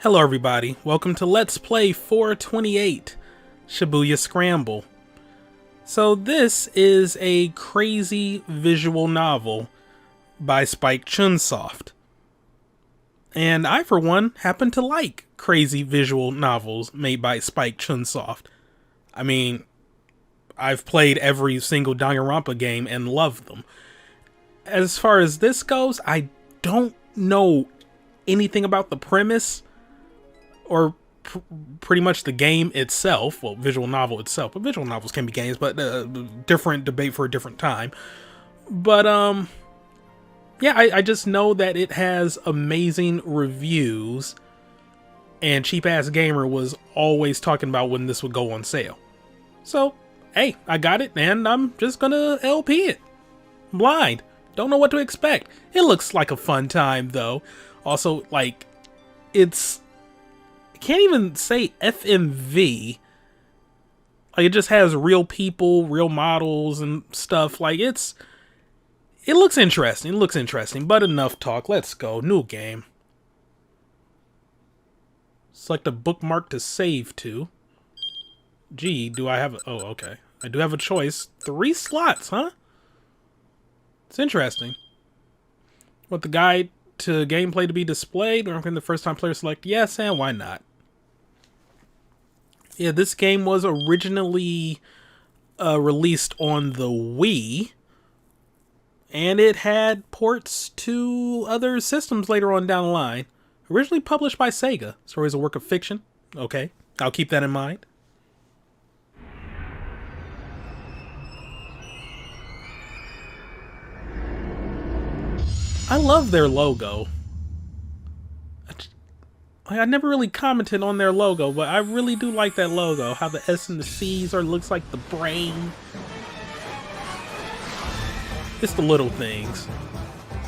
Hello everybody, welcome to Let's Play 428, Shibuya Scramble. So this is a crazy visual novel by Spike Chunsoft. And I, for one, happen to like crazy visual novels made by Spike Chunsoft. I mean, I've played every single Danganronpa game and loved them. As far as this goes, I don't know anything about the premise or pretty much the game itself. Well, visual novel itself, but visual novels can be games, but different debate for a different time. But yeah, I just know that it has amazing reviews, and Cheap Ass Gamer was always talking about when this would go on sale. So hey, I got it, and I'm just gonna LP it. I'm blind, don't know what to expect. It looks like a fun time though. Also, like, it's, can't even say FMV. Like, it just has real people, real models and stuff. Like, it looks interesting. It looks interesting, but enough talk. Let's go. New game. Select a bookmark to save to. Gee, do I have a... Oh, okay. I do have a choice. 3 slots, huh? It's interesting. Want the guide to gameplay to be displayed? Or can the first time player select yes, and why not? Yeah, this game was originally released on the Wii, and it had ports to other systems later on down the line. Originally published by Sega. Story is a work of fiction. Okay, I'll keep that in mind. I love their logo. I never really commented on their logo, but I really do like that logo. How the S and the C's looks like the brain. It's the little things.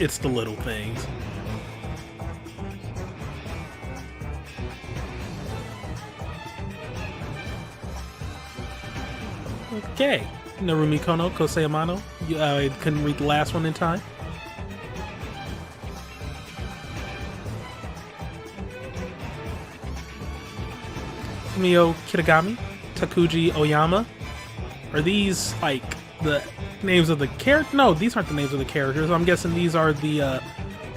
It's the little things. Okay. Narumi Kono, Kosei Amano. I couldn't read the last one in time. Mio Kitagami, Takuji Oyama. Are these like the names of the characters? No, these aren't the names of the characters. I'm guessing these are the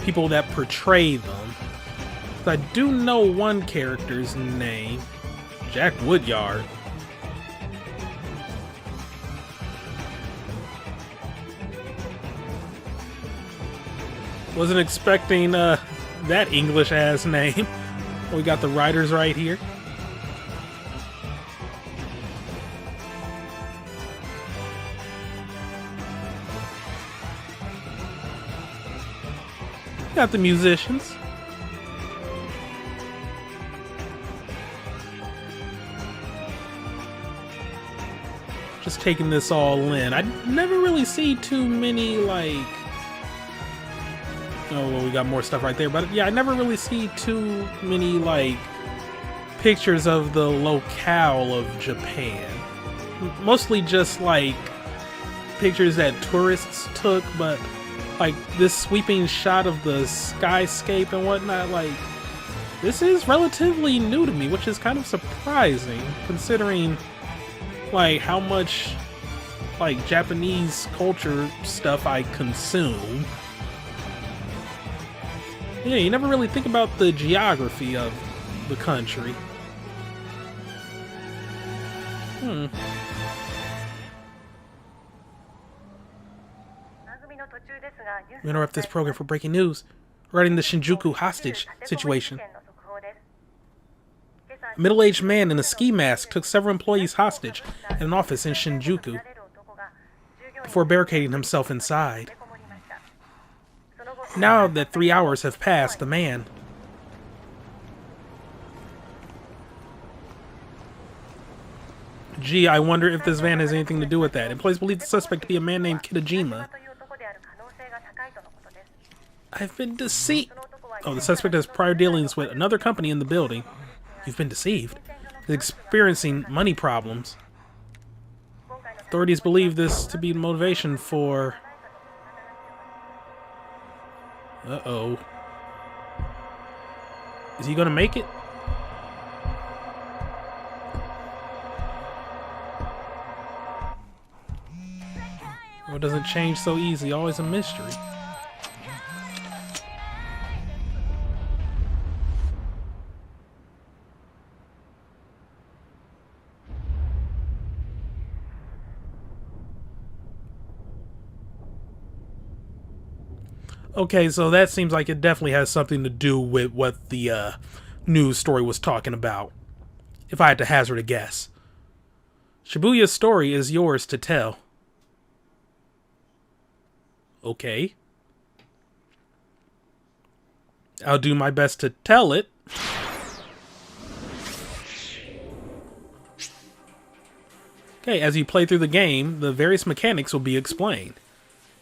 people that portray them. I do know one character's name, Jack Woodyard. Wasn't expecting that English ass name. We got the writers right here. Got the musicians. Just taking this all in. I never really see too many, like... Oh, well, we got more stuff right there. But yeah, I never really see too many, like, pictures of the locale of Japan. Mostly just, like, pictures that tourists took, but... like this sweeping shot of the skyscape and whatnot, like, this is relatively new to me, which is kind of surprising considering like how much like Japanese culture stuff I consume. Yeah, you never really think about the geography of the country. We interrupt this program for breaking news regarding the Shinjuku hostage situation. A middle-aged man in a ski mask took several employees hostage at an office in Shinjuku before barricading himself inside. Now that 3 hours have passed, the man... Gee, I wonder if this van has anything to do with that. Employees believe the suspect to be a man named Kitajima. I've been deceived. Oh, the suspect has prior dealings with another company in the building. You've been deceived. He's experiencing money problems. Authorities believe this to be motivation for... Uh-oh. Is he gonna make it? it doesn't change so easy, always a mystery. Okay, so that seems like it definitely has something to do with what the news story was talking about, if I had to hazard a guess. Shibuya's story is yours to tell. Okay. I'll do my best to tell it. Okay, as you play through the game, the various mechanics will be explained.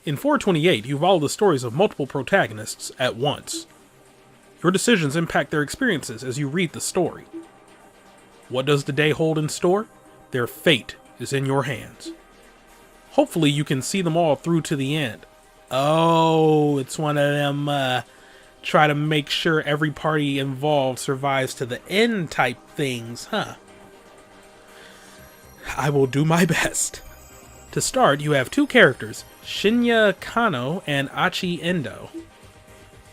In 428, you follow the stories of multiple protagonists at once. Your decisions impact their experiences as you read the story. What does the day hold in store? Their fate is in your hands. Hopefully you can see them all through to the end. Oh, it's one of them, try to make sure every party involved survives to the end type things, huh? I will do my best. To start, you have two characters, Shinya Kano and Achi Endo.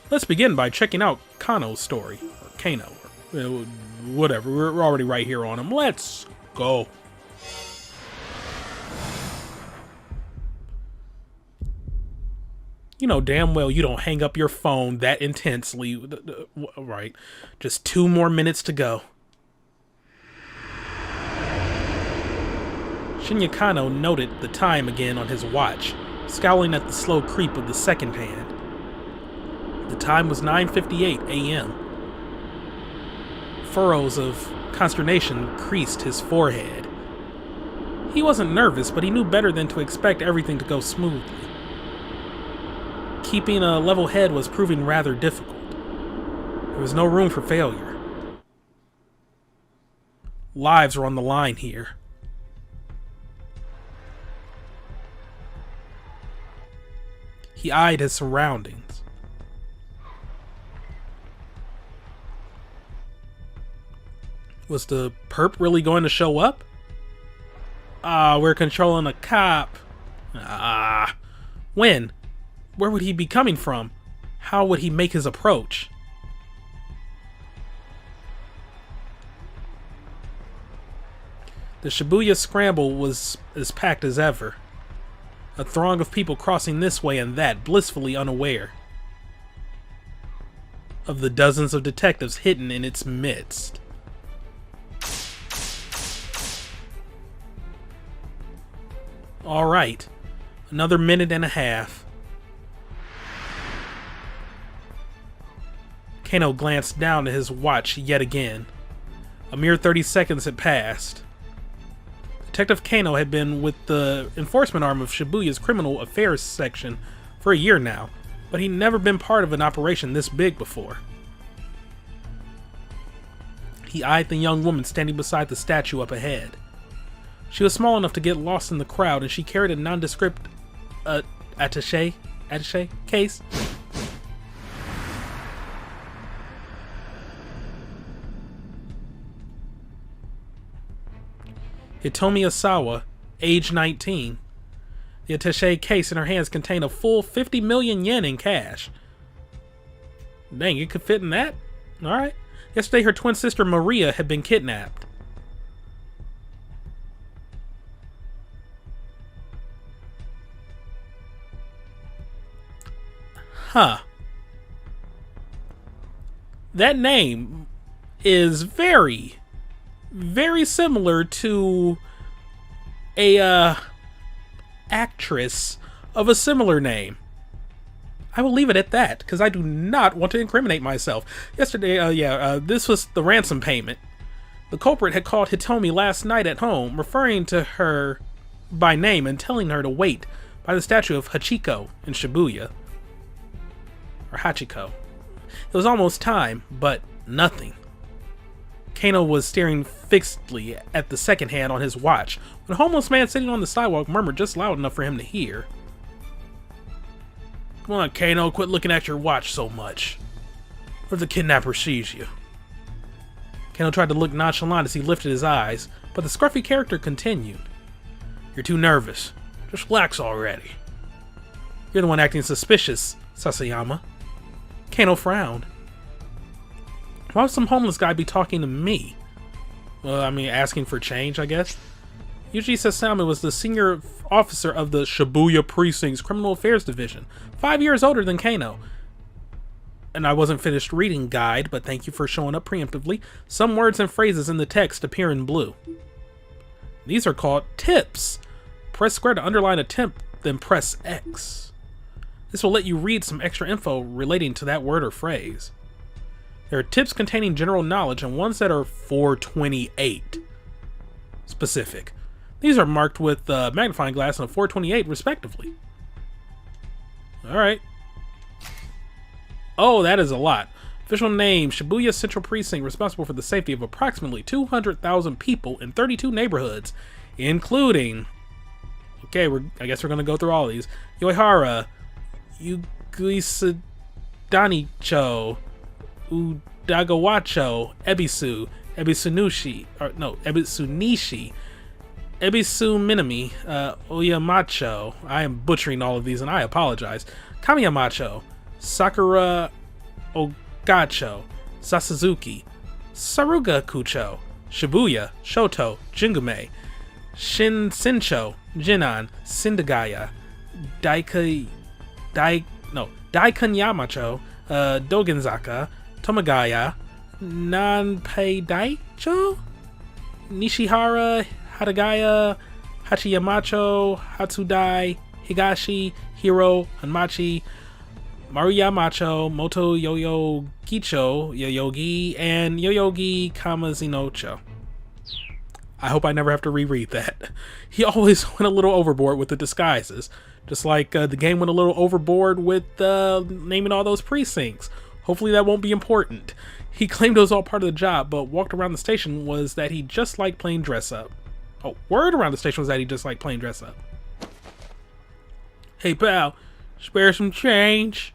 Let's begin by checking out Kano's story, or Kano, or whatever, we're already right here on him. Let's go. You know damn well you don't hang up your phone that intensely, right? Just 2 more minutes to go. Shinya Kano noted the time again on his watch, scowling at the slow creep of the second hand. The time was 9:58 a.m. Furrows of consternation creased his forehead. He wasn't nervous, but he knew better than to expect everything to go smoothly. Keeping a level head was proving rather difficult. There was no room for failure. Lives were on the line here. He eyed his surroundings. Was the perp really going to show up? We're controlling a cop. When? Where would he be coming from? How would he make his approach? The Shibuya Scramble was as packed as ever. A throng of people crossing this way and that, blissfully unaware of the dozens of detectives hidden in its midst. All right, another minute and a half. Kano glanced down at his watch yet again. A mere 30 seconds had passed. Detective Kano had been with the enforcement arm of Shibuya's criminal affairs section for a year now, but he'd never been part of an operation this big before. He eyed the young woman standing beside the statue up ahead. She was small enough to get lost in the crowd, and she carried a nondescript attaché case. Hitomi Asawa, age 19. The attaché case in her hands contained a full 50 million yen in cash. Dang, it could fit in that? Alright. Yesterday her twin sister Maria had been kidnapped. Huh. That name is very similar to a actress of a similar name. I will leave it at that, because I do not want to incriminate myself. Yesterday, this was the ransom payment. The culprit had called Hitomi last night at home, referring to her by name and telling her to wait by the statue of Hachiko in Shibuya. Or Hachiko. It was almost time, but nothing. Kano was staring fixedly at the second hand on his watch when a homeless man sitting on the sidewalk murmured just loud enough for him to hear. Come on, Kano, quit looking at your watch so much. What if the kidnapper sees you? Kano tried to look nonchalant as he lifted his eyes, but the scruffy character continued. You're too nervous. Just relax already. You're the one acting suspicious, Sasayama. Kano frowned. Why would some homeless guy be talking to me? Well, I mean, asking for change, I guess. Yuji Sasayama was the senior officer of the Shibuya Precinct's Criminal Affairs Division, 5 years older than Kano. And I wasn't finished reading guide, but thank you for showing up preemptively. Some words and phrases in the text appear in blue. These are called tips. Press square to underline a tip, then press X. This will let you read some extra info relating to that word or phrase. There are tips containing general knowledge and ones that are 428 specific. These are marked with a magnifying glass and a 428 respectively. Alright. Oh, that is a lot. Official name, Shibuya Central Precinct, responsible for the safety of approximately 200,000 people in 32 neighborhoods, including... Okay, I guess we're going to go through all of these. Yoihara, Uguisadanicho, Udagawacho, Ebisu, Ebisunishi, Ebisu Minami, Oyamacho. I am butchering all of these and I apologize. Kamiyamacho, Sakura Ogacho, Sasuzuki, Saruga Kucho, Shibuya, Shoto, Jingume, Shincho, Jinan, Sindagaya, Daikanyamacho, Dogenzaka, Tomagaya, Nanpei Daicho, Nishihara, Hadagaya, Hachiyamacho, Hatsudai, Higashi, Hiro, Hanmachi, Maruyamacho, Moto Yoyo Gicho, Yoyogi, and Yoyogi Kamazinocho. I hope I never have to reread that. He always went a little overboard with the disguises, just like the game went a little overboard with naming all those precincts. Hopefully that won't be important. He claimed it was all part of the job, but walked around the station was that he just liked playing dress up. Oh, word around the station was that he just liked playing dress up. Hey pal, spare some change.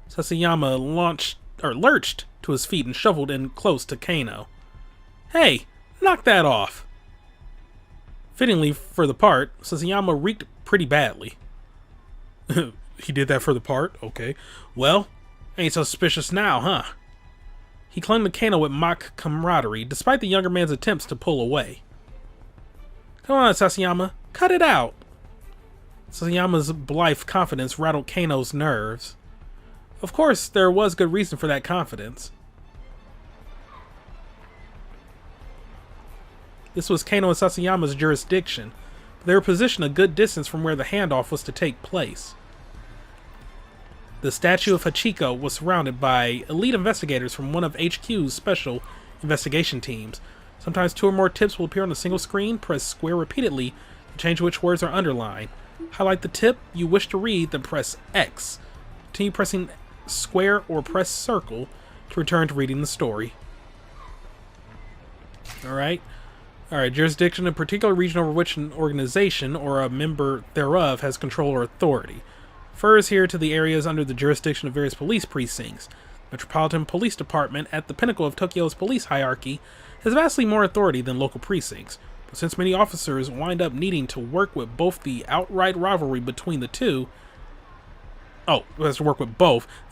Sasayama lurched to his feet and shuffled in close to Kano. Hey, knock that off. Fittingly for the part, Sasayama reeked pretty badly. He did that for the part? Okay. Well, ain't so suspicious now, huh? He clung to Kano with mock camaraderie, despite the younger man's attempts to pull away. Come on, Sasayama, cut it out. Sasayama's blithe confidence rattled Kano's nerves. Of course, there was good reason for that confidence. This was Kano and Sasayama's jurisdiction, but they were positioned a good distance from where the handoff was to take place. The statue of Hachiko was surrounded by elite investigators from one of HQ's special investigation teams. Sometimes two or more tips will appear on a single screen. Press square repeatedly to change which words are underlined. Highlight the tip you wish to read, then press X. Continue pressing square or press circle to return to reading the story. Alright, jurisdiction, a particular region over which an organization or a member thereof has control or authority. Refers here to the areas under the jurisdiction of various police precincts. Metropolitan Police Department, at the pinnacle of Tokyo's police hierarchy, has vastly more authority than local precincts. But since many officers wind up needing to work with both the outright rivalry between the two, the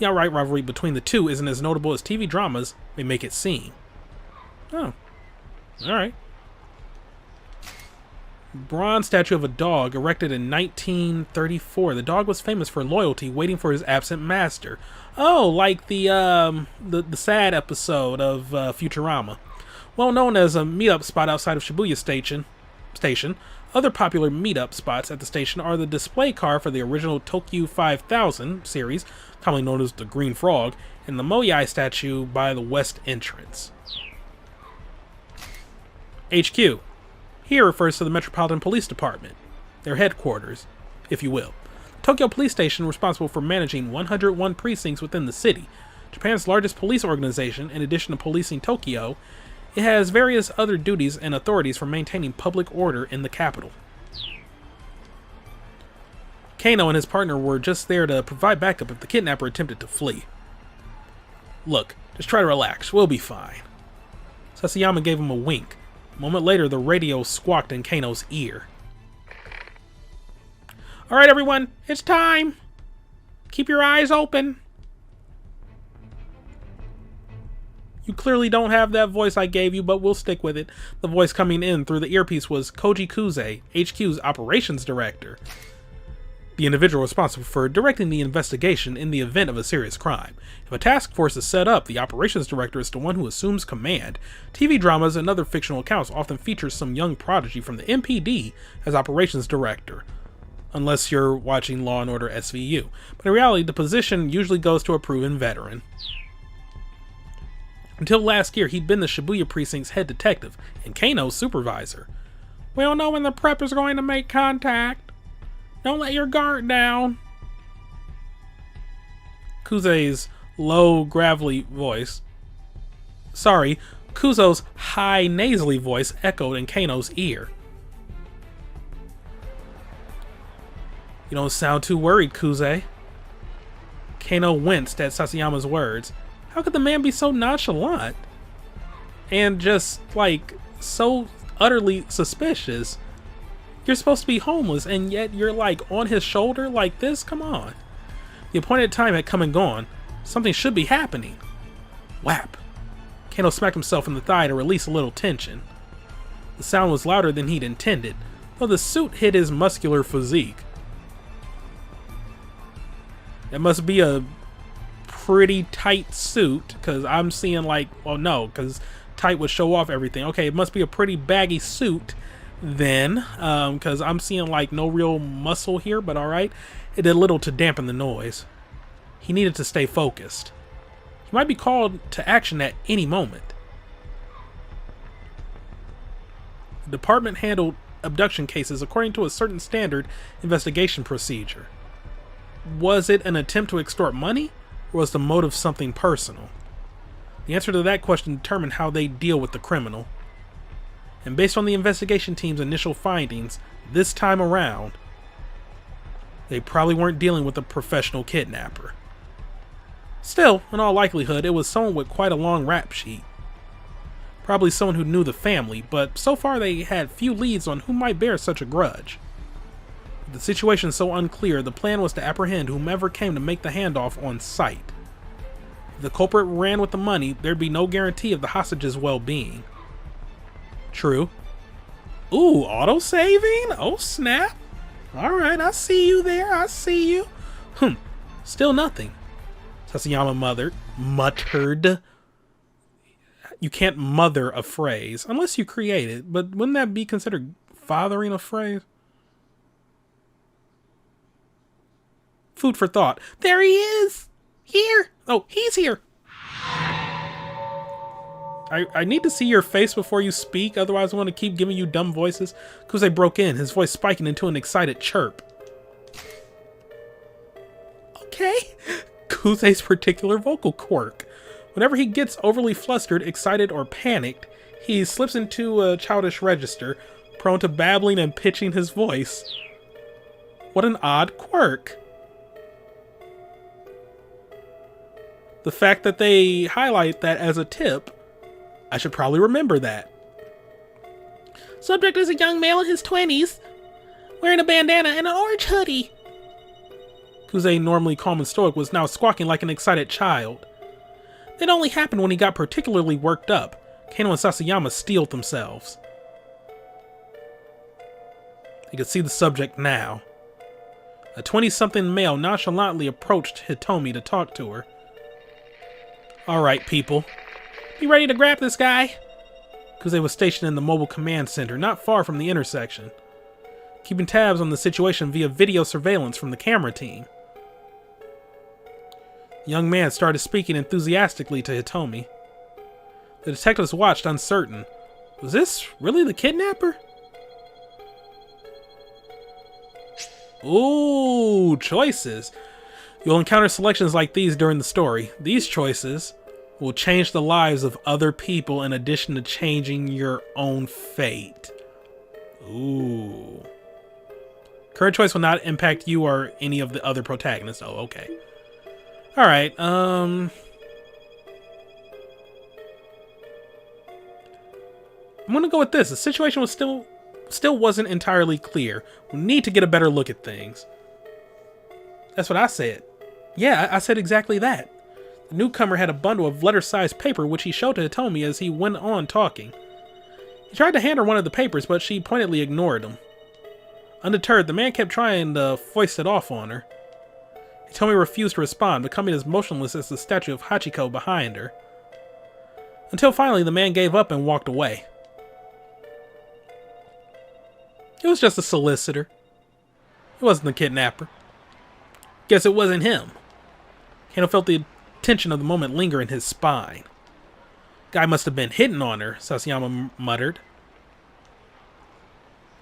outright rivalry between the two isn't as notable as TV dramas may make it seem. Oh, alright. Bronze statue of a dog erected in 1934. The dog was famous for loyalty, waiting for his absent master. Oh, like the sad episode of Futurama. Well known as a meetup spot outside of Shibuya Station, other popular meetup spots at the station are the display car for the original Tokyo 5000 series, commonly known as the Green Frog, and the Moyai statue by the west entrance. HQ. Here refers to the Metropolitan Police Department, their headquarters, if you will. Tokyo Police Station, responsible for managing 101 precincts within the city. Japan's largest police organization, in addition to policing Tokyo, it has various other duties and authorities for maintaining public order in the capital. Kano and his partner were just there to provide backup if the kidnapper attempted to flee. Look, just try to relax, we'll be fine. Sasayama gave him a wink. A moment later, the radio squawked in Kano's ear. All right, everyone, it's time. Keep your eyes open. You clearly don't have that voice I gave you, but we'll stick with it. The voice coming in through the earpiece was Koji Kuze, HQ's operations director. The individual responsible for directing the investigation in the event of a serious crime. If a task force is set up, the operations director is the one who assumes command. TV dramas and other fictional accounts often feature some young prodigy from the MPD as operations director. Unless you're watching Law & Order SVU. But in reality, the position usually goes to a proven veteran. Until last year, he'd been the Shibuya Precinct's head detective and Kano's supervisor. We don't know when the prepper's going to make contact. Don't let your guard down. Kuze's low, gravelly voice. Sorry, Kuzo's high, nasally voice echoed in Kano's ear. You don't sound too worried, Kuze. Kano winced at Sasayama's words. How could the man be so nonchalant? And just, like, so utterly suspicious? You're supposed to be homeless, and yet you're, like, on his shoulder like this? Come on. The appointed time had come and gone. Something should be happening. Whap. Kano smacked himself in the thigh to release a little tension. The sound was louder than he'd intended, though the suit hit his muscular physique. It must be a pretty tight suit, because I'm seeing like, well, no, because tight would show off everything. Okay, it must be a pretty baggy suit then, because I'm seeing like no real muscle here, but alright. It did little to dampen the noise. He needed to stay focused. He might be called to action at any moment. The department handled abduction cases according to a certain standard investigation procedure. Was it an attempt to extort money? Or was the motive something personal? The answer to that question determined how they deal with the criminal. And based on the investigation team's initial findings, this time around, they probably weren't dealing with a professional kidnapper. Still, in all likelihood, it was someone with quite a long rap sheet. Probably someone who knew the family, but so far they had few leads on who might bear such a grudge. With the situation so unclear, the plan was to apprehend whomever came to make the handoff on sight. If the culprit ran with the money, there'd be no guarantee of the hostage's well-being. True. Ooh, auto-saving? Oh, snap. Alright, I see you there, I see you. Still nothing. Sasayama muttered. You can't mother a phrase, unless you create it, but wouldn't that be considered fathering a phrase? Food for thought. There he is! Here! Oh, he's here! I need to see your face before you speak, otherwise I want to keep giving you dumb voices. Kuze broke in, his voice spiking into an excited chirp. Okay. Kuze's particular vocal quirk. Whenever he gets overly flustered, excited, or panicked, he slips into a childish register, prone to babbling and pitching his voice. What an odd quirk. The fact that they highlight that as a tip, I should probably remember that. Subject is a young male in his 20s, wearing a bandana and an orange hoodie. Kuze, normally calm and stoic, was now squawking like an excited child. It only happened when he got particularly worked up. Kano and Sasayama steeled themselves. They could see the subject now. A 20-something male nonchalantly approached Hitomi to talk to her. Alright, people. Be ready to grab this guy. Kuze was stationed in the mobile command center, not far from the intersection, keeping tabs on the situation via video surveillance from the camera team. The young man started speaking enthusiastically to Hitomi. The detectives watched, uncertain. Was this really the kidnapper? Ooh, choices. You'll encounter selections like these during the story. These choices will change the lives of other people in addition to changing your own fate. Ooh. Current choice will not impact you or any of the other protagonists. Oh, okay. Alright, I'm gonna go with this. The situation was still wasn't entirely clear. We need to get a better look at things. That's what I said. Yeah, I said exactly that. The newcomer had a bundle of letter-sized paper which he showed to Hitomi as he went on talking. He tried to hand her one of the papers, but she pointedly ignored him. Undeterred, the man kept trying to foist it off on her. Hitomi refused to respond, becoming as motionless as the statue of Hachiko behind her. Until finally the man gave up and walked away. It was just a solicitor. It wasn't the kidnapper. Guess it wasn't him. Kano felt the tension of the moment linger in his spine. Guy must have been hitting on her, Sasayama muttered.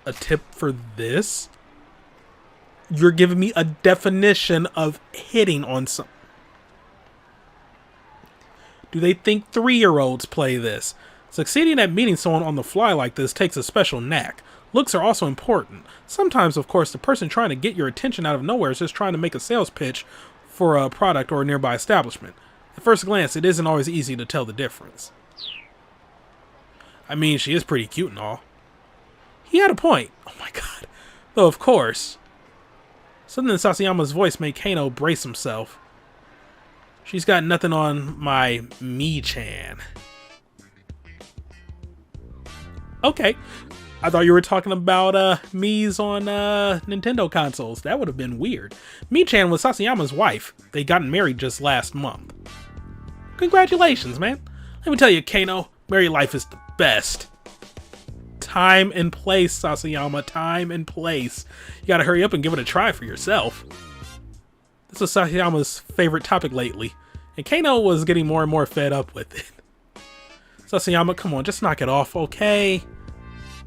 A tip for this? You're giving me a definition of hitting on some. Do they think 3-year-olds play this? Succeeding at meeting someone on the fly like this takes a special knack. Looks are also important. Sometimes, of course, the person trying to get your attention out of nowhere is just trying to make a sales pitch for a product or a nearby establishment. At first glance, it isn't always easy to tell the difference. I mean, she is pretty cute and all. He had a point. Oh my god. Though, of course. Something in Sasayama's voice made Kano brace himself. She's got nothing on my me-chan. Okay. I thought you were talking about Mii's on Nintendo consoles. That would have been weird. Mi-chan was Sasayama's wife. They got married just last month. Congratulations, man. Let me tell you, Kano, married life is the best. Time and place, Sasayama. Time and place. You gotta hurry up and give it a try for yourself. This was Sasayama's favorite topic lately, and Kano was getting more and more fed up with it. Sasayama, come on, just knock it off, okay?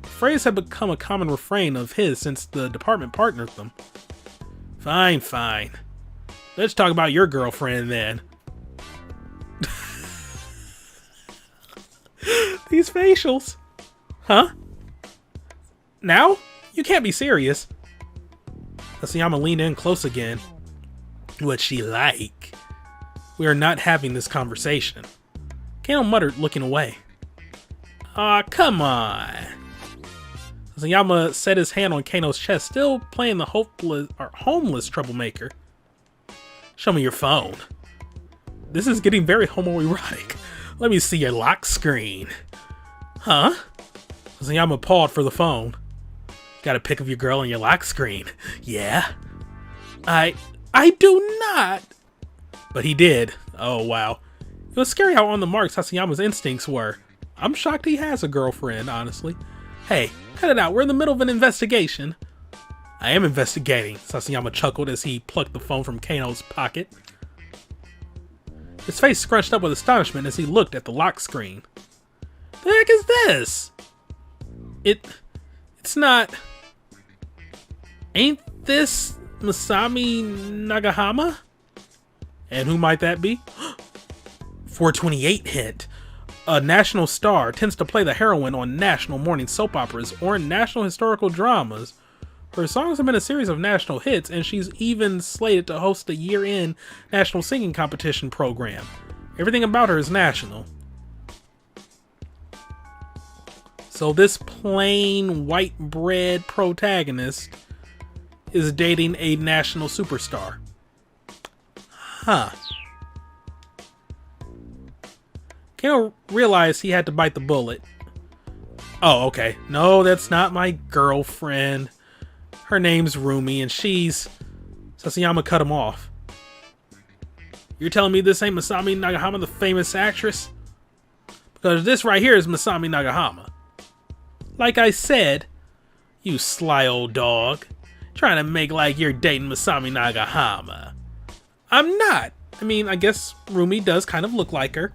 The phrase had become a common refrain of his since the department partnered them. Fine, fine. Let's talk about your girlfriend then. These facials. Huh? Now? You can't be serious. Sasayama leaned in close again. What's she like? We are not having this conversation. Kano muttered, looking away. Aw, come on. Sasayama set his hand on Kano's chest, still playing the homeless troublemaker. Show me your phone. This is getting very homoerotic. Let me see your lock screen. Huh? Sasayama pawed for the phone. Got a pic of your girl on your lock screen. Yeah? I do not. But he did. Oh, wow. It was scary how on the mark Sasayama's instincts were. I'm shocked he has a girlfriend, honestly. Hey, cut it out. We're in the middle of an investigation. I am investigating, Sasayama chuckled as he plucked the phone from Kano's pocket. His face scrunched up with astonishment as he looked at the lock screen. The heck is this? It's not... Ain't this Masami Nagahama? And who might that be? 428 hint. A national star tends to play the heroine on national morning soap operas or in national historical dramas. Her songs have been a series of national hits, and she's even slated to host a year-end national singing competition program. Everything about her is national. So this plain white bread protagonist is dating a national superstar. Huh. Kano realized he had to bite the bullet. Oh, okay. No, that's not my girlfriend. Her name's Rumi, and she's... Sasayama cut him off. You're telling me this ain't Masami Nagahama, the famous actress? Because this right here is Masami Nagahama. Like I said, you sly old dog. Trying to make like you're dating Masami Nagahama. I'm not. I mean, I guess Rumi does kind of look like her.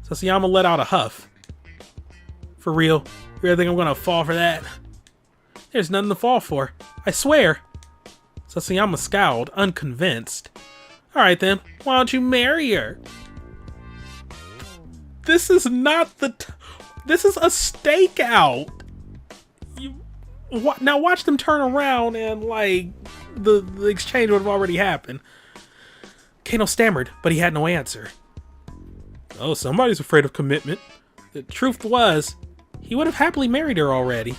Sasayama let out a huff. For real? You really think I'm gonna fall for that? There's nothing to fall for. I swear. Sasayama scowled, unconvinced. Alright then, why don't you marry her? This is not the... This is a stakeout. Now watch them turn around and, like, the exchange would have already happened. Kano stammered, but he had no answer. Oh, somebody's afraid of commitment. The truth was, he would have happily married her already.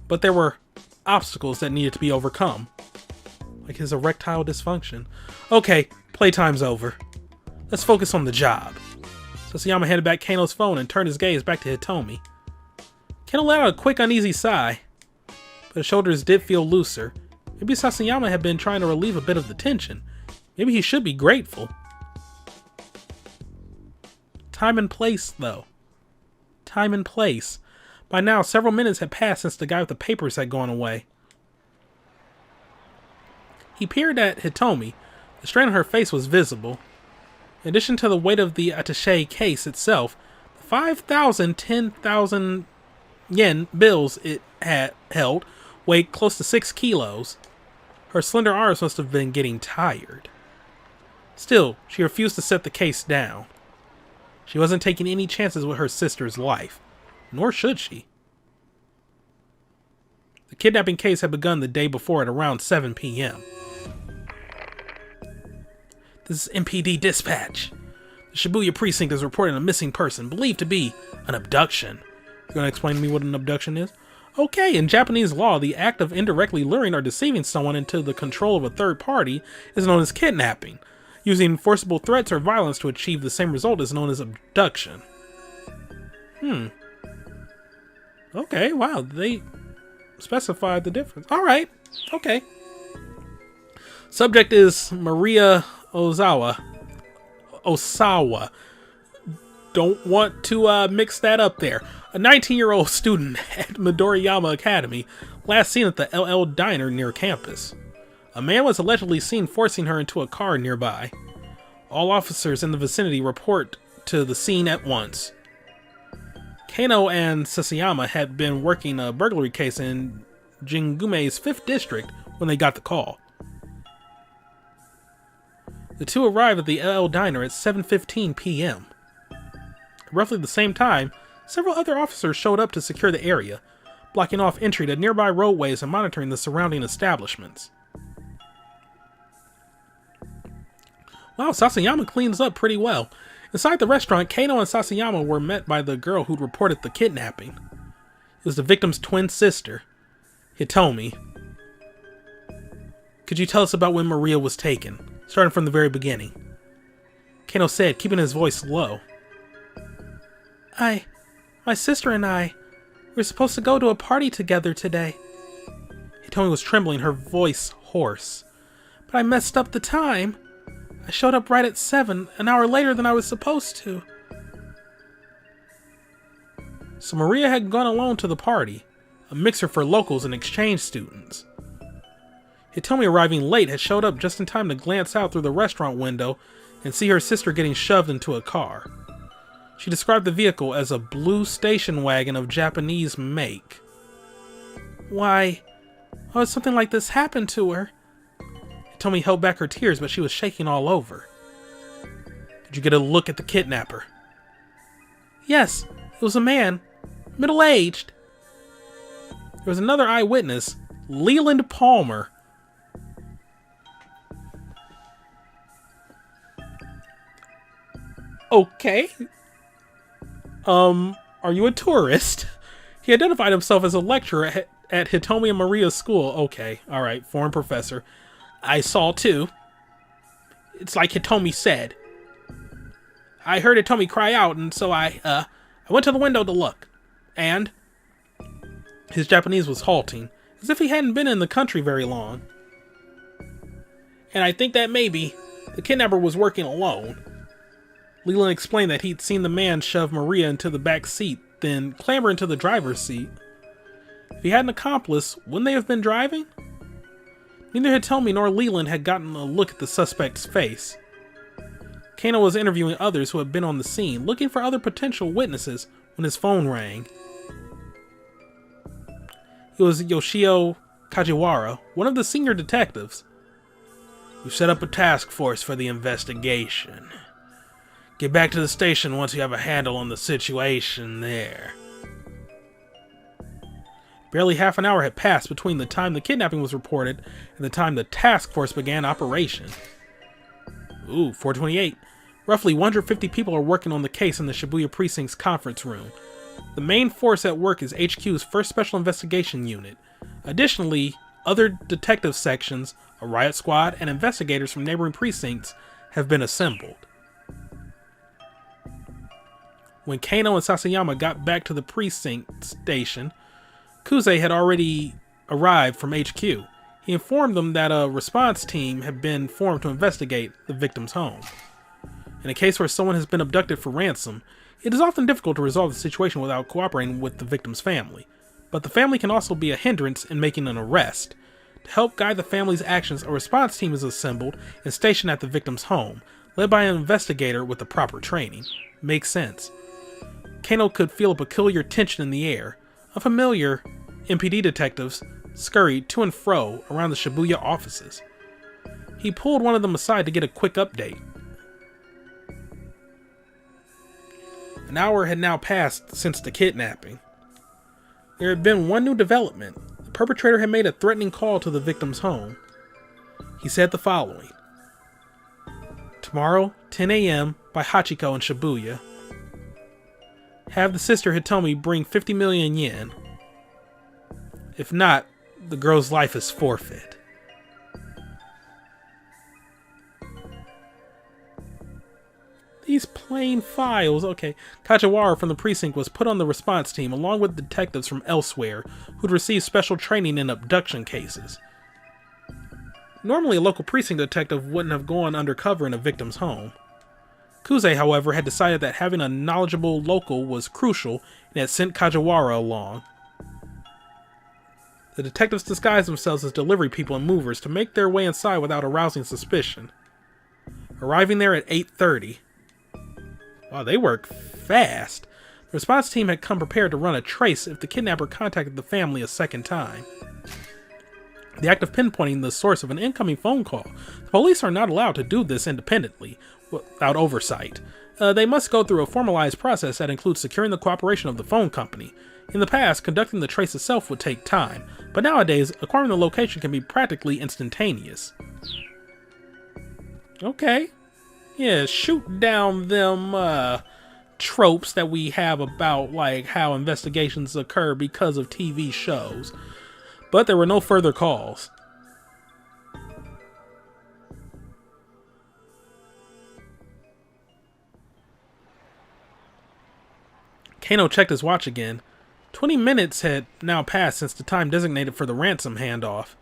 But there were obstacles that needed to be overcome. like his erectile dysfunction. Okay, playtime's over. Let's focus on the job. Sasayama handed back Kano's phone and turned his gaze back to Hitomi. Kano let out a quick, uneasy sigh, but his shoulders did feel looser. Maybe Sasayama had been trying to relieve a bit of the tension. Maybe he should be grateful. Time and place, though. Time and place. By now, several minutes had passed since the guy with the papers had gone away. He peered at Hitomi. The strain on her face was visible. In addition to the weight of the attaché case itself, the 5,000, 10,000 yen bills it had held weighed close to 6 kilos. Her slender arms must have been getting tired. Still, she refused to set the case down. She wasn't taking any chances with her sister's life, nor should she. The kidnapping case had begun the day before at around 7 p.m. This is MPD dispatch. The Shibuya Precinct is reporting a missing person, believed to be an abduction. You gonna explain to me what an abduction is? Okay, in Japanese law, the act of indirectly luring or deceiving someone into the control of a third party is known as kidnapping. Using forcible threats or violence to achieve the same result is known as abduction. Okay, wow, they specified the difference. Alright, okay. Subject is Maria Osawa. Don't want to mix that up there. A 19-year-old student at Midoriyama Academy, last seen at the LL Diner near campus. A man was allegedly seen forcing her into a car nearby. All officers in the vicinity report to the scene at once. Kano and Sasayama had been working a burglary case in Jingume's 5th district when they got the call. The two arrived at the LL Diner at 7:15 p.m. At roughly the same time, several other officers showed up to secure the area, blocking off entry to nearby roadways and monitoring the surrounding establishments. Wow, Sasayama cleans up pretty well. Inside the restaurant, Kano and Sasayama were met by the girl who'd reported the kidnapping. It was the victim's twin sister, Hitomi. Could you tell us about when Maria was taken? Starting from the very beginning. Kano said, keeping his voice low. My sister and I were supposed to go to a party together today. Hitomi was trembling, her voice hoarse. But I messed up the time. I showed up right at 7, an hour later than I was supposed to. So Maria had gone alone to the party, a mixer for locals and exchange students. Hitomi, arriving late, had showed up just in time to glance out through the restaurant window and see her sister getting shoved into a car. She described the vehicle as a blue station wagon of Japanese make. Why would something like this happen to her? Hitomi held back her tears, but she was shaking all over. Did you get a look at the kidnapper? Yes, it was a man, middle-aged. There was another eyewitness, Leland Palmer. Okay. Are you a tourist? He identified himself as a lecturer at Hitomi and Maria's school. Okay, alright, foreign professor. I saw too. It's like Hitomi said. I heard Hitomi cry out, and so I went to the window to look. And his Japanese was halting, as if he hadn't been in the country very long. And I think that maybe the kidnapper was working alone. Leland explained that he'd seen the man shove Maria into the back seat, then clamber into the driver's seat. If he had an accomplice, wouldn't they have been driving? Neither Hitomi nor Leland had gotten a look at the suspect's face. Kano was interviewing others who had been on the scene, looking for other potential witnesses when his phone rang. It was Yoshio Kajiwara, one of the senior detectives. We've set up a task force for the investigation. Get back to the station once you have a handle on the situation there. Barely half an hour had passed between the time the kidnapping was reported and the time the task force began operation. Ooh, 4:28. Roughly 150 people are working on the case in the Shibuya Precinct's conference room. The main force at work is HQ's 1st Special Investigation Unit. Additionally, Other detective sections, a riot squad, and investigators from neighboring precincts have been assembled. When Kano and Sasayama got back to the precinct station, Kuze had already arrived from HQ. He informed them that a response team had been formed to investigate the victim's home. In a case where someone has been abducted for ransom, it is often difficult to resolve the situation without cooperating with the victim's family, but the family can also be a hindrance in making an arrest. To help guide the family's actions, a response team is assembled and stationed at the victim's home, led by an investigator with the proper training. Makes sense. Kano could feel a peculiar tension in the air. Unfamiliar MPD detectives scurried to and fro around the Shibuya offices. He pulled one of them aside to get a quick update. An hour had now passed since the kidnapping. There had been one new development. The perpetrator had made a threatening call to the victim's home. He said the following: "Tomorrow, 10 a.m. by Hachiko in Shibuya. Have the sister Hitomi bring 50 million yen. If not, the girl's life is forfeit." These plain files. Okay. Kajiwara from the precinct was put on the response team along with detectives from elsewhere who'd received special training in abduction cases. Normally, a local precinct detective wouldn't have gone undercover in a victim's home. Kuze, however, had decided that having a knowledgeable local was crucial and had sent Kajiwara along. The detectives disguised themselves as delivery people and movers to make their way inside without arousing suspicion. Arriving there at 8:30. Wow, they work fast. The response team had come prepared to run a trace if the kidnapper contacted the family a second time. The act of pinpointing the source of an incoming phone call. The police are not allowed to do this independently, without oversight. They must go through a formalized process that includes securing the cooperation of the phone company. In the past, conducting the trace itself would take time, but nowadays, acquiring the location can be practically instantaneous. Okay. Yeah, shoot down them tropes that we have about like how investigations occur because of TV shows. But there were no further calls. Kano checked his watch again. 20 minutes had now passed since the time designated for the ransom handoff.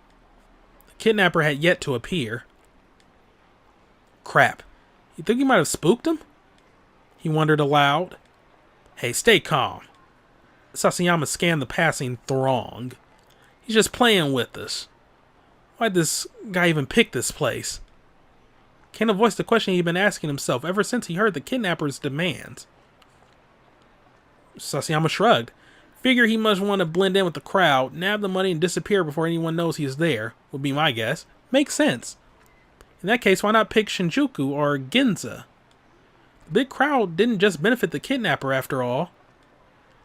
The kidnapper had yet to appear. Crap. You think he might have spooked him? He wondered aloud. Hey, stay calm. Sasayama scanned the passing throng. He's just playing with us. Why'd this guy even pick this place? Kano voiced the question he'd been asking himself ever since he heard the kidnapper's demands. Sasayama shrugged. Figure he must want to blend in with the crowd, nab the money, and disappear before anyone knows he's there, would be my guess. Makes sense. In that case, why not pick Shinjuku or Ginza? The big crowd didn't just benefit the kidnapper after all.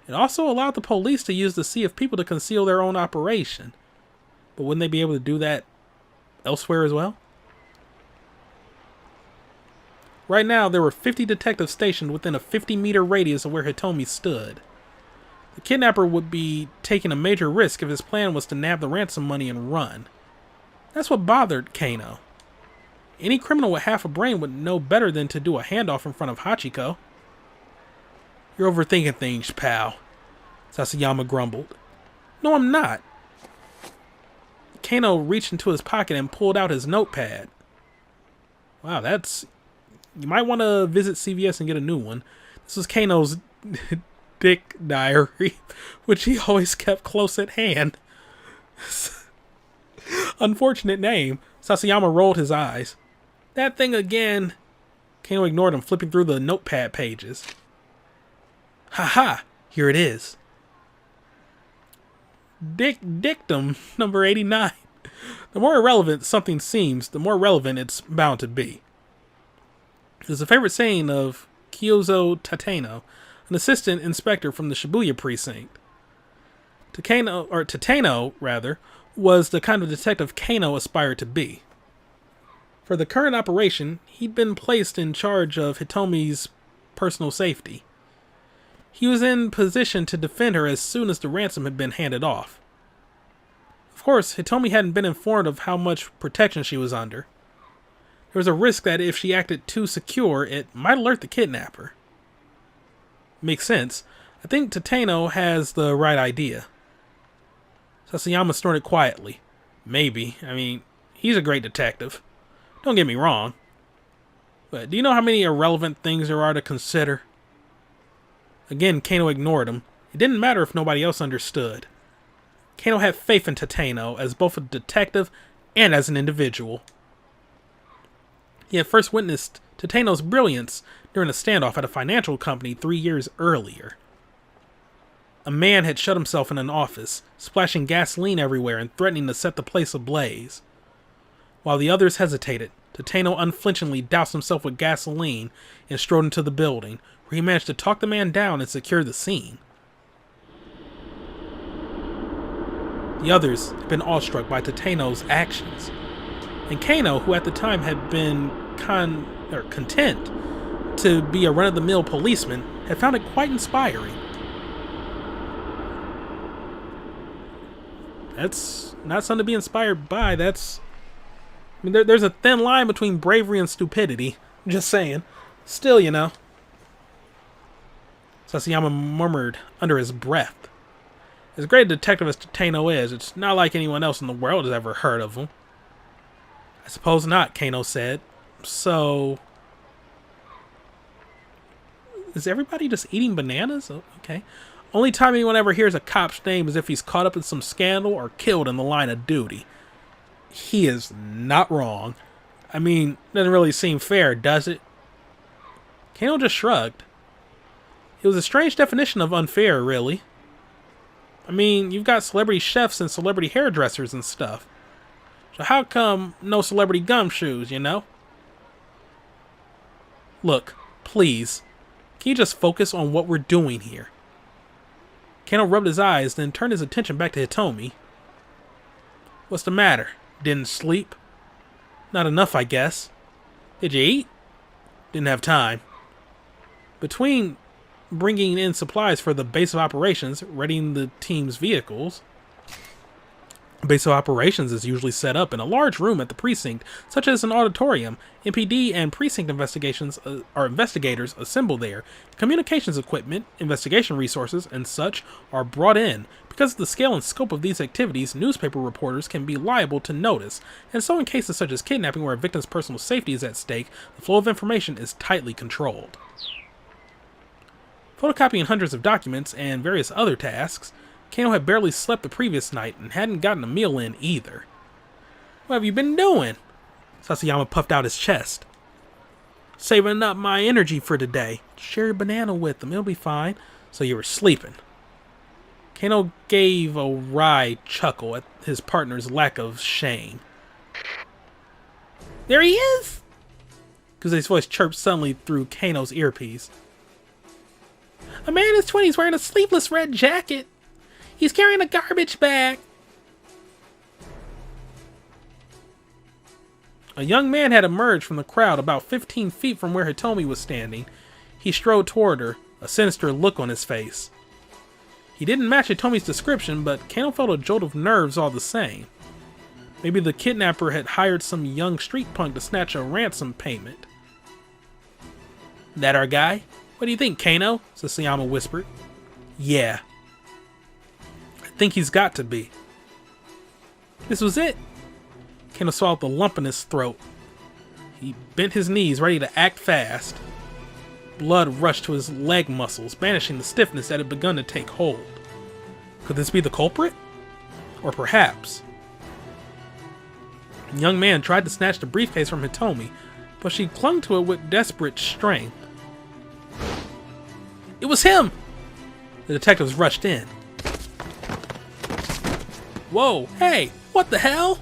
It also allowed the police to use the sea of people to conceal their own operation. But wouldn't they be able to do that elsewhere as well? Right now, there were 50 detectives stationed within a 50-meter radius of where Hitomi stood. The kidnapper would be taking a major risk if his plan was to nab the ransom money and run. That's what bothered Kano. Any criminal with half a brain would know better than to do a handoff in front of Hachiko. You're overthinking things, pal, Sasayama grumbled. No, I'm not. Kano reached into his pocket and pulled out his notepad. Wow, that's... You might want to visit CVS and get a new one. This was Kano's dick diary, which he always kept close at hand. Unfortunate name. Sasayama rolled his eyes. That thing again. Kano ignored him, flipping through the notepad pages. Haha, here it is. Dictum number 89. The more irrelevant something seems, the more relevant it's bound to be. It is a favorite saying of Kyozo Tateno, an assistant inspector from the Shibuya Precinct. Tateno, was the kind of detective Kano aspired to be. For the current operation, he'd been placed in charge of Hitomi's personal safety. He was in position to defend her as soon as the ransom had been handed off. Of course, Hitomi hadn't been informed of how much protection she was under. There was a risk that if she acted too secure, it might alert the kidnapper. Makes sense. I think Tateno has the right idea. Sasayama snorted quietly. Maybe. I mean, he's a great detective. Don't get me wrong. But do you know how many irrelevant things there are to consider? Again, Kano ignored him. It didn't matter if nobody else understood. Kano had faith in Tateno as both a detective and as an individual. He had first witnessed Tateno's brilliance during a standoff at a financial company 3 years earlier. A man had shut himself in an office, splashing gasoline everywhere and threatening to set the place ablaze. While the others hesitated, Tateno unflinchingly doused himself with gasoline and strode into the building, where he managed to talk the man down and secure the scene. The others had been awestruck by Tateno's actions, and Kano, who at the time had been content to be a run-of-the-mill policeman, had found it quite inspiring. That's not something to be inspired by. There's a thin line between bravery and stupidity. I'm just saying. Still, you know. Sasayama murmured under his breath. As great a detective as Tateno is, it's not like anyone else in the world has ever heard of him. I suppose not, Kano said. So... is everybody just eating bananas? Oh, okay. Only time anyone ever hears a cop's name is if he's caught up in some scandal or killed in the line of duty. He is not wrong. I mean, doesn't really seem fair, does it? Kano just shrugged. It was a strange definition of unfair, really. I mean, you've got celebrity chefs and celebrity hairdressers and stuff. So how come no celebrity gumshoes, you know? Look, please, can you just focus on what we're doing here? Kano rubbed his eyes, then turned his attention back to Hitomi. What's the matter? Didn't sleep? Not enough, I guess. Did you eat? Didn't have time. Between bringing in supplies for the base of operations, readying the team's vehicles. Base of operations is usually set up in a large room at the precinct, such as an auditorium. MPD and precinct investigators assemble there. Communications equipment, investigation resources, and such are brought in. Because of the scale and scope of these activities, newspaper reporters can be liable to notice, and so in cases such as kidnapping where a victim's personal safety is at stake, the flow of information is tightly controlled. Photocopying hundreds of documents and various other tasks, Kano had barely slept the previous night and hadn't gotten a meal in either. What have you been doing? Sasayama puffed out his chest. Saving up my energy for today. Share a banana with them, it'll be fine. So you were sleeping. Kano gave a wry chuckle at his partner's lack of shame. There he is! Kuze's voice chirped suddenly through Kano's earpiece. A man in his 20s wearing a sleeveless red jacket. He's carrying a garbage bag. A young man had emerged from the crowd about 15 feet from where Hitomi was standing. He strode toward her, a sinister look on his face. He didn't match Hitomi's description, but Kano felt a jolt of nerves all the same. Maybe the kidnapper had hired some young street punk to snatch a ransom payment. That our guy? What do you think, Kano? Sasayama whispered. Yeah. I think he's got to be. This was it. Kano swallowed the lump in his throat. He bent his knees, ready to act fast. Blood rushed to his leg muscles, banishing the stiffness that had begun to take hold. Could this be the culprit? Or perhaps... The young man tried to snatch the briefcase from Hitomi, but she clung to it with desperate strength. It was him! The detectives rushed in. Whoa, hey, what the hell?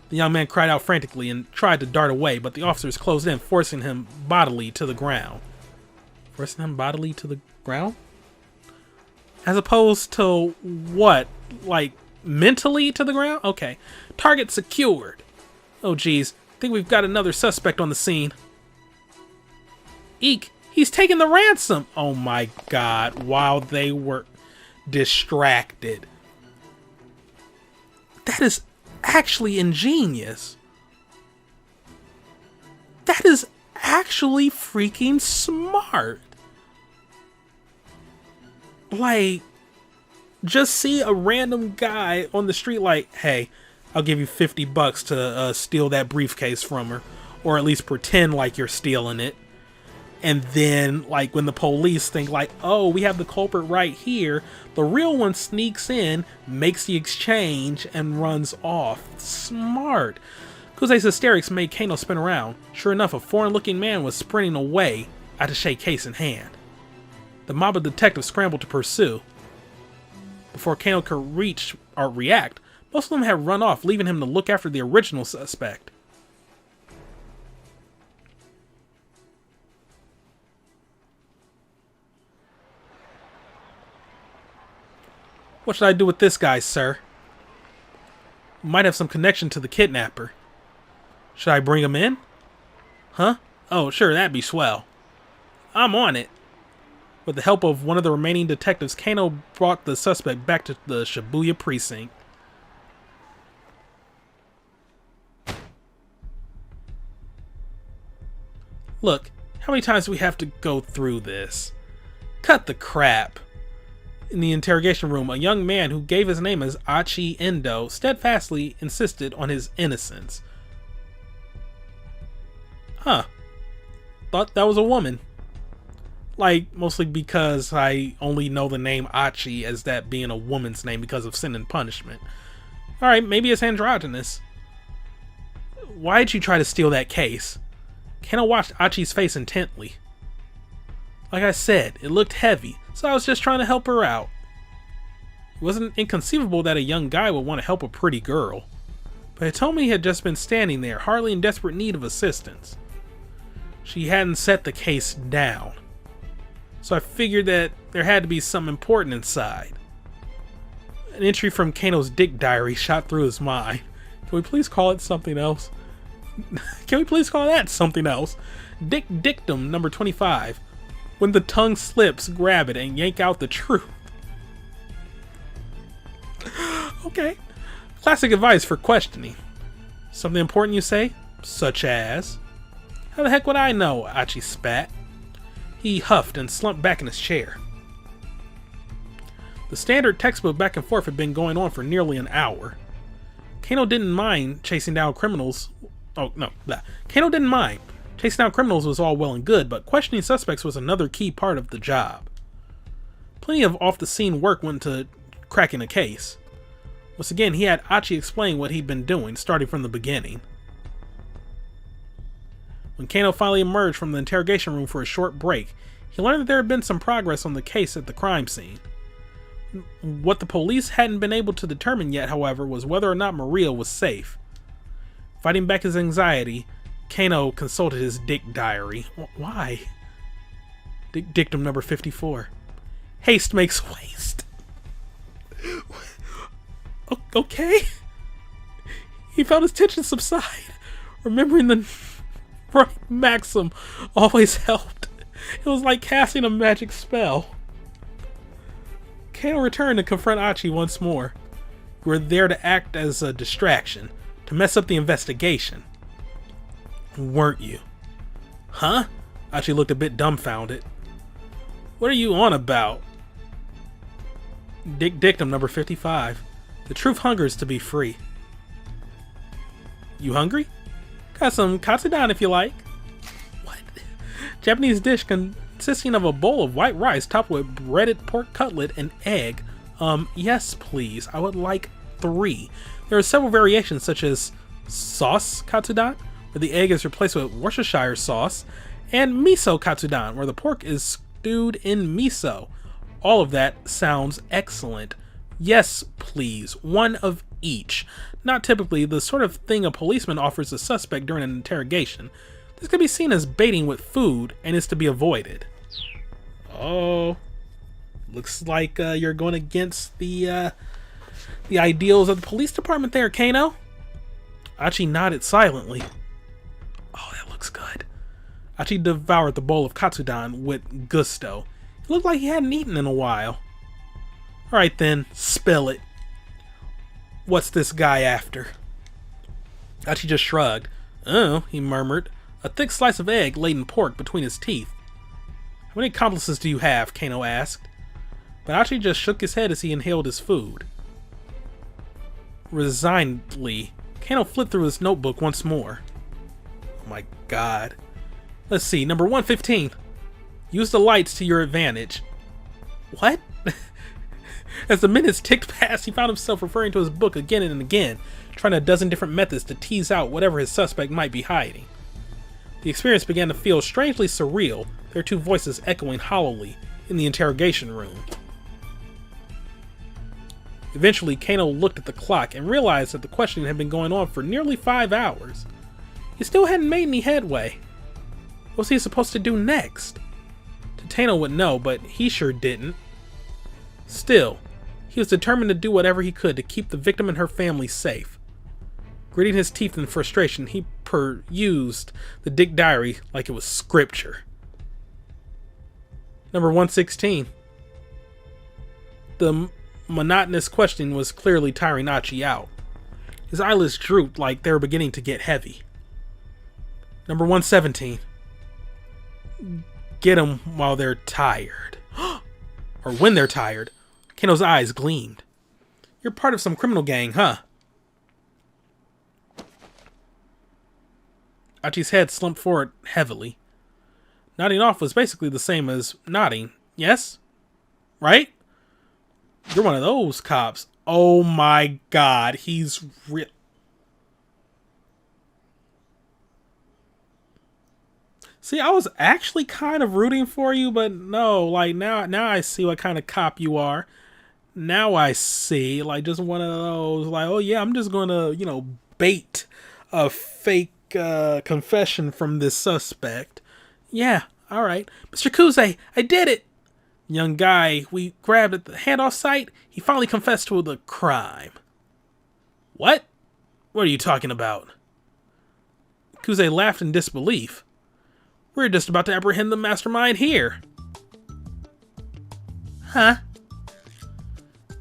The young man cried out frantically and tried to dart away, but the officers closed in, forcing him bodily to the ground. Forcing him bodily to the ground? As opposed to what? Like, mentally to the ground? Okay. Target secured. Oh geez, think we've got another suspect on the scene. Eek! He's taking the ransom! Oh my god, while they were distracted. That is actually ingenious. That is actually freaking smart. Like, just see a random guy on the street like, hey, I'll give you $50 to steal that briefcase from her. Or at least pretend like you're stealing it. And then, like, when the police think like, oh, we have the culprit right here, the real one sneaks in, makes the exchange, and runs off. Smart. Kuze's hysterics made Kano spin around. Sure enough, a foreign-looking man was sprinting away, attaché case in hand. The mob of detectives scrambled to pursue. Before Kano could reach or react, most of them had run off, leaving him to look after the original suspect. What should I do with this guy, sir? Might have some connection to the kidnapper. Should I bring him in? Huh? Oh, sure, that'd be swell. I'm on it. With the help of one of the remaining detectives, Kano brought the suspect back to the Shibuya Precinct. Look, how many times do we have to go through this? Cut the crap. In the interrogation room, a young man who gave his name as Achi steadfastly insisted on his innocence. Huh. Thought that was a woman. Like, mostly because I only know the name Achi as that being a woman's name because of Sin and Punishment. Alright, maybe it's androgynous. Why'd you try to steal that case? Kano watched Achi's face intently. Like I said, it looked heavy, so I was just trying to help her out. It wasn't inconceivable that a young guy would want to help a pretty girl. But Hitomi had just been standing there, hardly in desperate need of assistance. She hadn't set the case down. So I figured that there had to be something important inside. An entry from Kano's dick diary shot through his mind. Can we please call it something else? Can we please call that something else? Dictum number 25. When the tongue slips, grab it and yank out the truth. Okay. Classic advice for questioning. Something important you say? Such as? How the heck would I know? Achi spat. He huffed and slumped back in his chair. The standard textbook back and forth had been going on for nearly an hour. Kano didn't mind chasing down criminals. Kano didn't mind. Chasing down criminals was all well and good, but questioning suspects was another key part of the job. Plenty of off-the-scene work went into cracking a case. Once again, he had Achi explain what he'd been doing, starting from the beginning. When Kano finally emerged from the interrogation room for a short break, he learned that there had been some progress on the case at the crime scene. What the police hadn't been able to determine yet, however, was whether or not Maria was safe. Fighting back his anxiety, Kano consulted his dick diary. Why? Dictum number 54. Haste makes waste. Okay. He felt his tension subside. Remembering the right maxim always helped. It was like casting a magic spell. Kano returned to confront Achi once more. You were there to act as a distraction, to mess up the investigation. Weren't you? Huh? Achi looked a bit dumbfounded. What are you on about? Dictum number 55. The truth hungers to be free. You hungry? Got some katsudan if you like. What? Japanese dish consisting of a bowl of white rice topped with breaded pork cutlet and egg. Yes please. I would like 3. There are several variations such as sauce katsudan, where the egg is replaced with Worcestershire sauce, and miso katsudan, where the pork is stewed in miso. All of that sounds excellent. Yes, please. 1 of each. Not typically the sort of thing a policeman offers a suspect during an interrogation. This could be seen as baiting with food and is to be avoided. Oh, looks like you're going against the ideals of the police department there, Kano. Achi nodded silently. Oh, that looks good. Achi devoured the bowl of katsudan with gusto. It looked like he hadn't eaten in a while. Alright then, spill it. What's this guy after? Achi just shrugged. Oh, he murmured, a thick slice of egg-laden pork between his teeth. How many accomplices do you have? Kano asked. But Achi just shook his head as he inhaled his food. Resignedly, Kano flipped through his notebook once more. Oh my god. Let's see, number 115. Use the lights to your advantage. What? As the minutes ticked past, he found himself referring to his book again and again, trying a dozen different methods to tease out whatever his suspect might be hiding. The experience began to feel strangely surreal, their two voices echoing hollowly in the interrogation room. Eventually, Kano looked at the clock and realized that the questioning had been going on for nearly 5 hours. He still hadn't made any headway. What was he supposed to do next? Tateno would know, but he sure didn't. Still, he was determined to do whatever he could to keep the victim and her family safe. Gritting his teeth in frustration, he perused the Dick Diary like it was scripture. Number 116. The monotonous questioning was clearly tiring Achi out. His eyelids drooped like they were beginning to get heavy. Number 117. Get them while they're tired. Or when they're tired. Kano's eyes gleamed. You're part of some criminal gang, huh? Achi's head slumped forward heavily. Nodding off was basically the same as nodding. Yes? Right? You're one of those cops. Oh my god, he's real. See, I was actually kind of rooting for you, but no, like now I see what kind of cop you are. Now I see, like, just one of those, like, oh yeah, I'm just gonna, bait a fake confession from this suspect. Yeah, alright. Mr. Kuze, I did it! Young guy we grabbed at the handoff site, he finally confessed to the crime. What? What are you talking about? Kuze laughed in disbelief. We're just about to apprehend the mastermind here. Huh?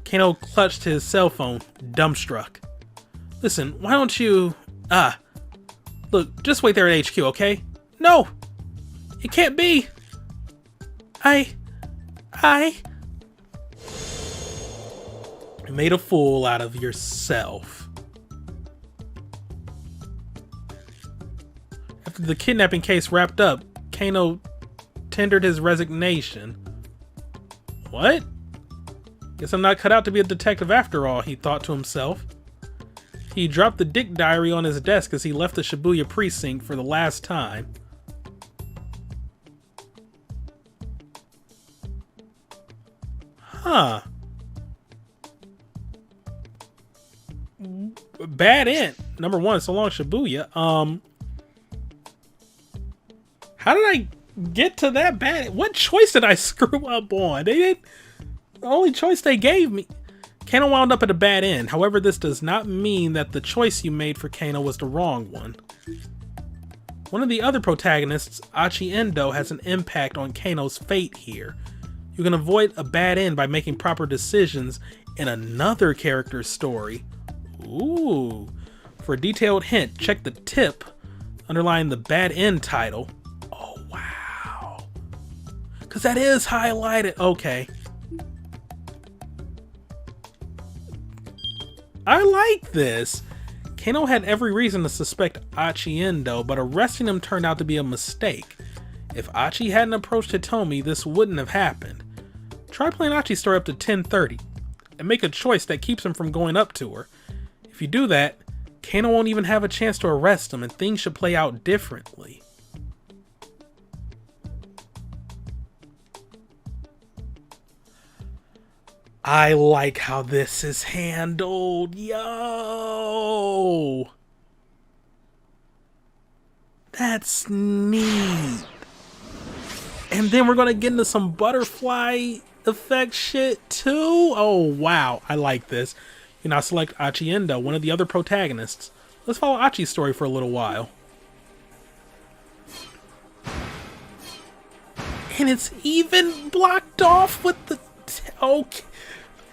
Kano clutched his cell phone, dumbstruck. Listen, why don't you... Look, just wait there at HQ, okay? No! It can't be! You made a fool out of yourself. After the kidnapping case wrapped up, Kano tendered his resignation. What? Guess I'm not cut out to be a detective after all, he thought to himself. He dropped the Dick Diary on his desk as he left the Shibuya Precinct for the last time. Huh. Bad end. Number one, so long Shibuya. How did I get to that bad? What choice did I screw up on? The only choice they gave me. Kano wound up at a bad end. However, this does not mean that the choice you made for Kano was the wrong one. One of the other protagonists, Achi Endo, has an impact on Kano's fate here. You can avoid a bad end by making proper decisions in another character's story. Ooh. For a detailed hint, check the tip underlying the bad end title. Oh, wow. Because that is highlighted. Okay. I like this. Kano had every reason to suspect Achi Endo, but arresting him turned out to be a mistake. If Achi hadn't approached Hitomi, this wouldn't have happened. Try playing Achi's story up to 10:30 and make a choice that keeps him from going up to her. If you do that, Kano won't even have a chance to arrest him and things should play out differently. I like how this is handled. Yo! That's neat. And then we're gonna get into some butterfly effect shit too. Oh wow, I like this. You now select Achi Endo, one of the other protagonists. Let's follow Achi's story for a little while. And it's even blocked off with the... Okay.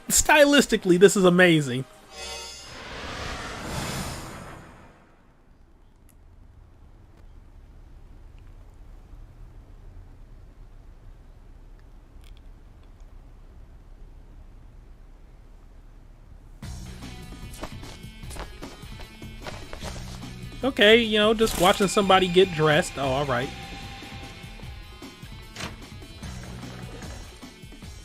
Stylistically, this is amazing. Okay, you know, just watching somebody get dressed. Oh, alright.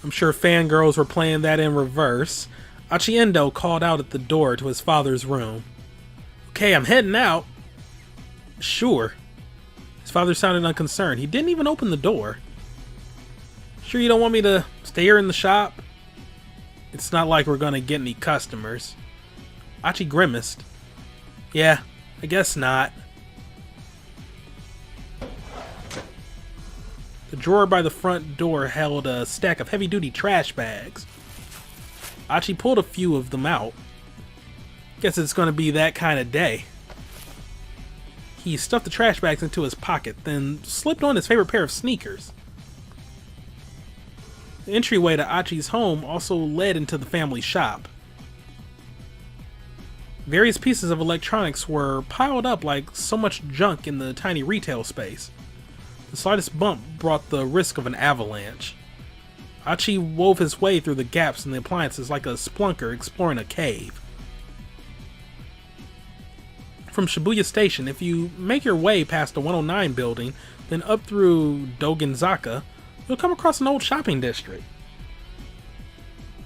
I'm sure fangirls were playing that in reverse. Achi called out at the door to his father's room. Okay, I'm heading out. Sure. His father sounded unconcerned. He didn't even open the door. Sure you don't want me to stay here in the shop? It's not like we're gonna get any customers. Achi grimaced. Yeah, I guess not. The drawer by the front door held a stack of heavy-duty trash bags. Achi pulled a few of them out. Guess it's gonna be that kind of day. He stuffed the trash bags into his pocket, then slipped on his favorite pair of sneakers. The entryway to Achi's home also led into the family shop. Various pieces of electronics were piled up like so much junk in the tiny retail space. The slightest bump brought the risk of an avalanche. Achi wove his way through the gaps in the appliances like a splunker exploring a cave. From Shibuya Station, if you make your way past the 109 building, then up through Dogenzaka, you'll come across an old shopping district.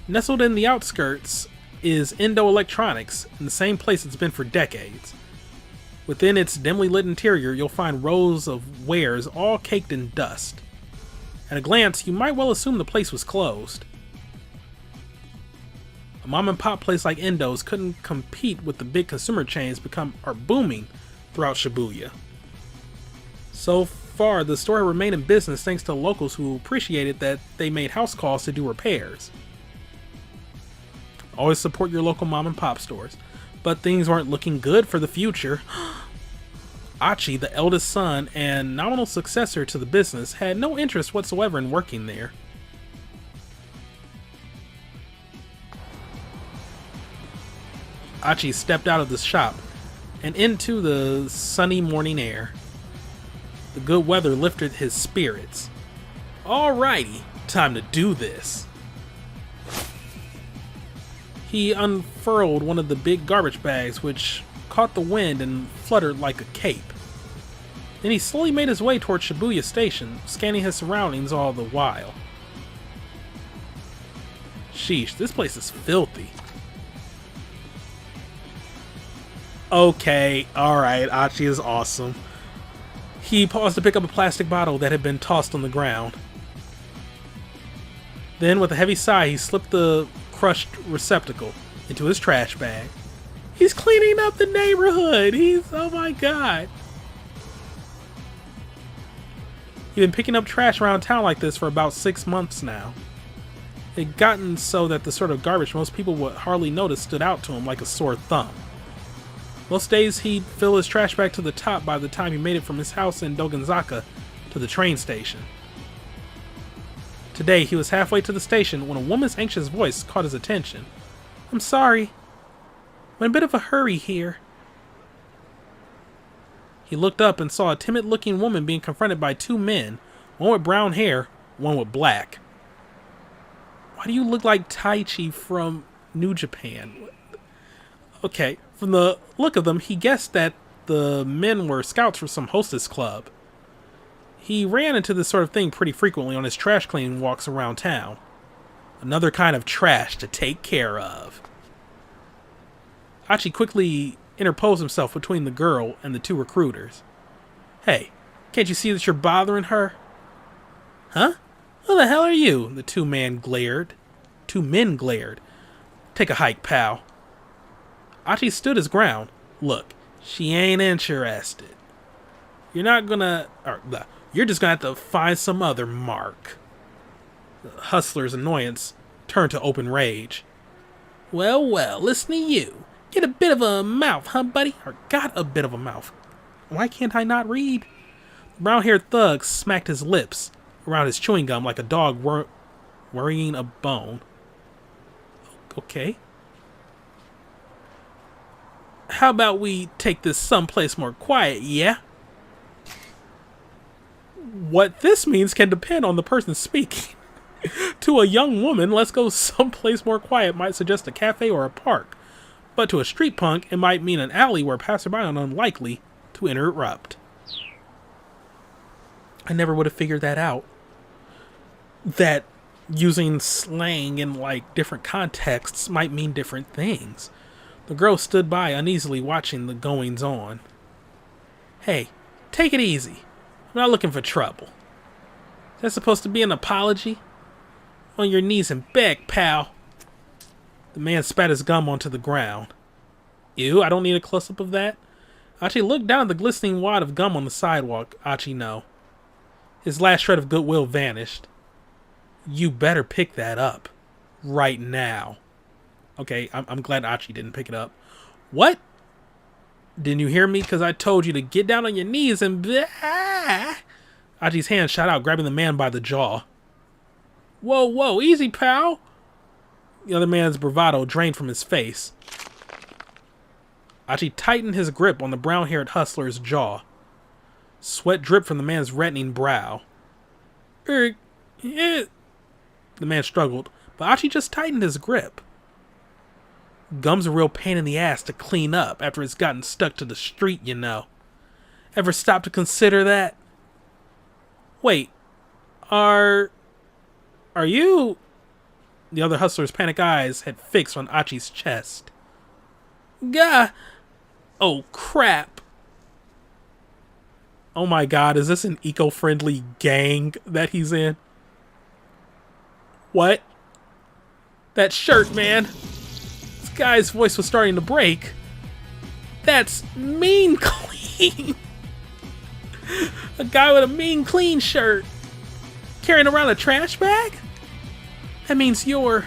Nestled in the outskirts is Indo Electronics, in the same place it's been for decades. Within its dimly lit interior, you'll find rows of wares all caked in dust. At a glance, you might well assume the place was closed. A mom-and-pop place like Indo's couldn't compete with the big consumer chains are booming throughout Shibuya. So far, the store had remained in business thanks to locals who appreciated that they made house calls to do repairs. Always support your local mom-and-pop stores, but things weren't looking good for the future. Achi, the eldest son and nominal successor to the business, had no interest whatsoever in working there. Achi stepped out of the shop and into the sunny morning air. The good weather lifted his spirits. Alrighty, time to do this. He unfurled one of the big garbage bags, which caught the wind and fluttered like a cape. Then he slowly made his way toward Shibuya Station, scanning his surroundings all the while. Sheesh, this place is filthy. Okay, alright, Achi is awesome. He paused to pick up a plastic bottle that had been tossed on the ground. Then, with a heavy sigh, he slipped the crushed receptacle into his trash bag. He's cleaning up the neighborhood! Oh my god! He'd been picking up trash around town like this for about 6 months now. It had gotten so that the sort of garbage most people would hardly notice stood out to him like a sore thumb. Most days he'd fill his trash bag to the top by the time he made it from his house in Dogenzaka to the train station. Today, he was halfway to the station when a woman's anxious voice caught his attention. I'm sorry. I'm in a bit of a hurry here. He looked up and saw a timid-looking woman being confronted by 2 men, one with brown hair, one with black. Why do you look like Taichi from New Japan? Okay, from the look of them, he guessed that the men were scouts for some hostess club. He ran into this sort of thing pretty frequently on his trash cleaning walks around town. Another kind of trash to take care of. Achi quickly interposed himself between the girl and the 2 recruiters. Hey, can't you see that you're bothering her? Huh? Who the hell are you? The 2 men glared. Take a hike, pal. Achi stood his ground. Look, she ain't interested. You're just gonna have to find some other mark. The hustler's annoyance turned to open rage. Well, listen to you. Get a bit of a mouth, huh, buddy? Or got a bit of a mouth. Why can't I not read? The brown-haired thug smacked his lips around his chewing gum like a dog worrying a bone. Okay. How about we take this someplace more quiet, yeah? What this means can depend on the person speaking. To a young woman, let's go someplace more quiet might suggest a cafe or a park. but to a street punk, it might mean an alley where passerby are unlikely to interrupt. I never would have figured that out. That using slang in, like, different contexts might mean different things. The girl stood by uneasily watching the goings-on. Hey, take it easy. I'm not looking for trouble. Is that supposed to be an apology? On your knees and beg, pal. The man spat his gum onto the ground. Ew, I don't need a close-up of that. Achi looked down at the glistening wad of gum on the sidewalk. Achi, no. His last shred of goodwill vanished. You better pick that up. Right now. Okay, I'm glad Achi didn't pick it up. What? Didn't you hear me? Because I told you to get down on your knees and... Blah. Achi's hand shot out, grabbing the man by the jaw. Whoa, whoa, easy, pal. The other man's bravado drained from his face. Achi tightened his grip on the brown-haired hustler's jaw. Sweat dripped from the man's reddening brow. The man struggled, but Achi just tightened his grip. Gum's a real pain in the ass to clean up after it's gotten stuck to the street, you know. Ever stop to consider that? Wait, are you... The other hustler's panic eyes had fixed on Achi's chest. Gah! Oh, crap. Oh my god, is this an eco-friendly gang that he's in? What? That shirt, man. This guy's voice was starting to break. That's mean clean. A guy with a mean clean shirt. Carrying around a trash bag? That means you're...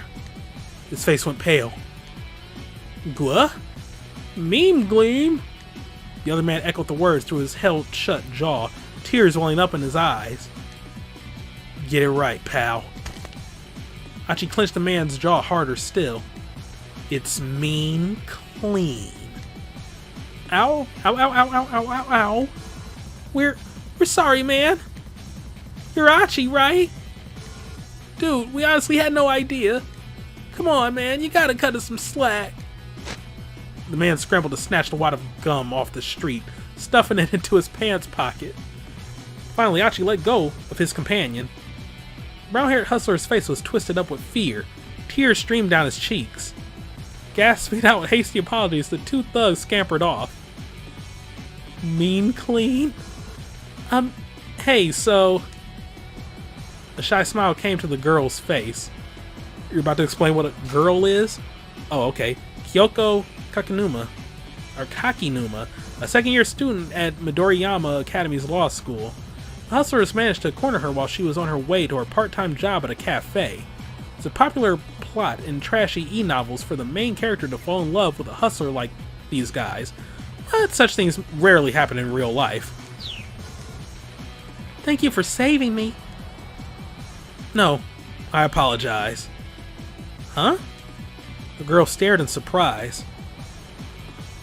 His face went pale. Gwa? Mean gleam? The other man echoed the words through his held-shut jaw, tears welling up in his eyes. Get it right, pal. Achi clenched the man's jaw harder still. It's mean clean. Ow, ow, ow, ow, ow, ow, ow, ow. We're sorry, man. You're Achi, right? Dude, we honestly had no idea. Come on, man, you gotta cut us some slack. The man scrambled to snatch the wad of gum off the street, stuffing it into his pants pocket. Finally, Achi let go of his companion. The brown-haired hustler's face was twisted up with fear. Tears streamed down his cheeks. Gasping out hasty apologies, the two thugs scampered off. Mean clean? Hey, so... A shy smile came to the girl's face. You're about to explain what a girl is? Oh, okay. Kyoko Kakinuma, a second-year student at Midoriyama Academy's law school. The hustlers managed to corner her while she was on her way to her part-time job at a cafe. It's a popular plot in trashy e-novels for the main character to fall in love with a hustler like these guys, but such things rarely happen in real life. Thank you for saving me. No, I apologize. Huh? The girl stared in surprise.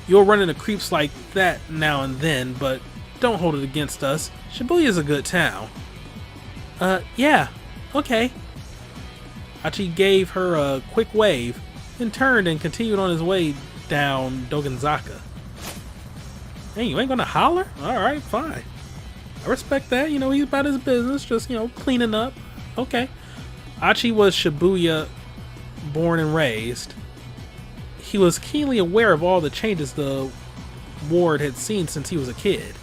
You'll run into creeps like that now and then, but don't hold it against us. Shibuya's a good town. Yeah, okay. Achi gave her a quick wave, then turned and continued on his way down Dogenzaka. Hey, you ain't gonna holler? Alright, fine. I respect that, you know, he's about his business, just, you know, cleaning up. Okay. Achi was Shibuya born and raised. He was keenly aware of all the changes the ward had seen since he was a kid.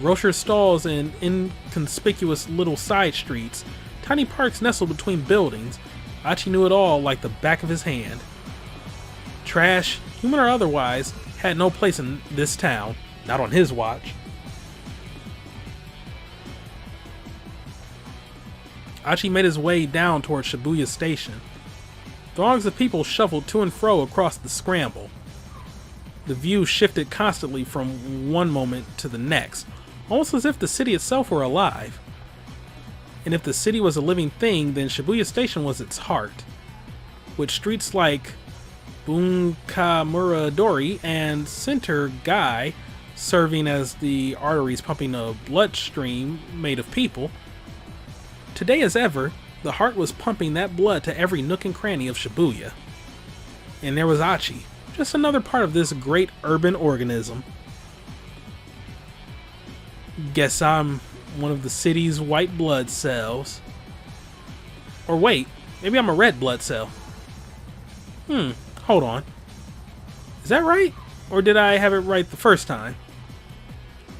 Grocery stalls and inconspicuous little side streets, tiny parks nestled between buildings. Achi knew it all like the back of his hand. Trash, human or otherwise, had no place in this town, not on his watch. Achi made his way down towards Shibuya Station. Throngs of people shuffled to and fro across the scramble. The view shifted constantly from one moment to the next, almost as if the city itself were alive. And if the city was a living thing, then Shibuya Station was its heart, with streets like Bunkamuradori and Center Gai serving as the arteries pumping a bloodstream made of people. Today as ever, the heart was pumping that blood to every nook and cranny of Shibuya. And there was Achi, Just another part of this great urban organism. Guess I'm one of the city's white blood cells. Or wait, maybe I'm a red blood cell. Hold on. Is that right? Or did I have it right the first time?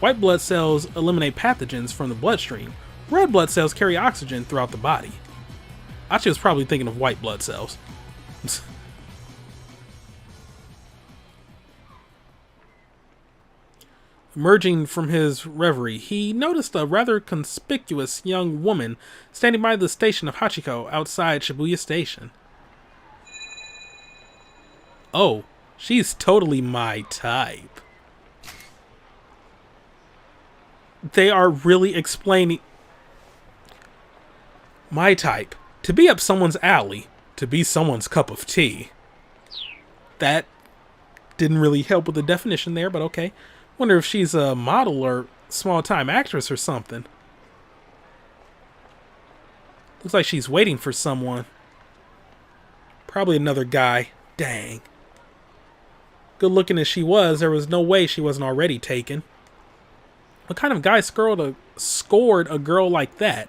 White blood cells eliminate pathogens from the bloodstream. Red blood cells carry oxygen throughout the body. Achi was probably thinking of white blood cells. Emerging from his reverie, he noticed a rather conspicuous young woman standing by the station of Hachiko outside Shibuya Station. Oh, she's totally my type. They are really explaining... My type. To be up someone's alley. To be someone's cup of tea. That didn't really help with the definition there, but okay. Wonder if she's a model or small-time actress or something. Looks like she's waiting for someone. Probably another guy. Dang. Good looking as she was, there was no way she wasn't already taken. What kind of guy scored a girl like that?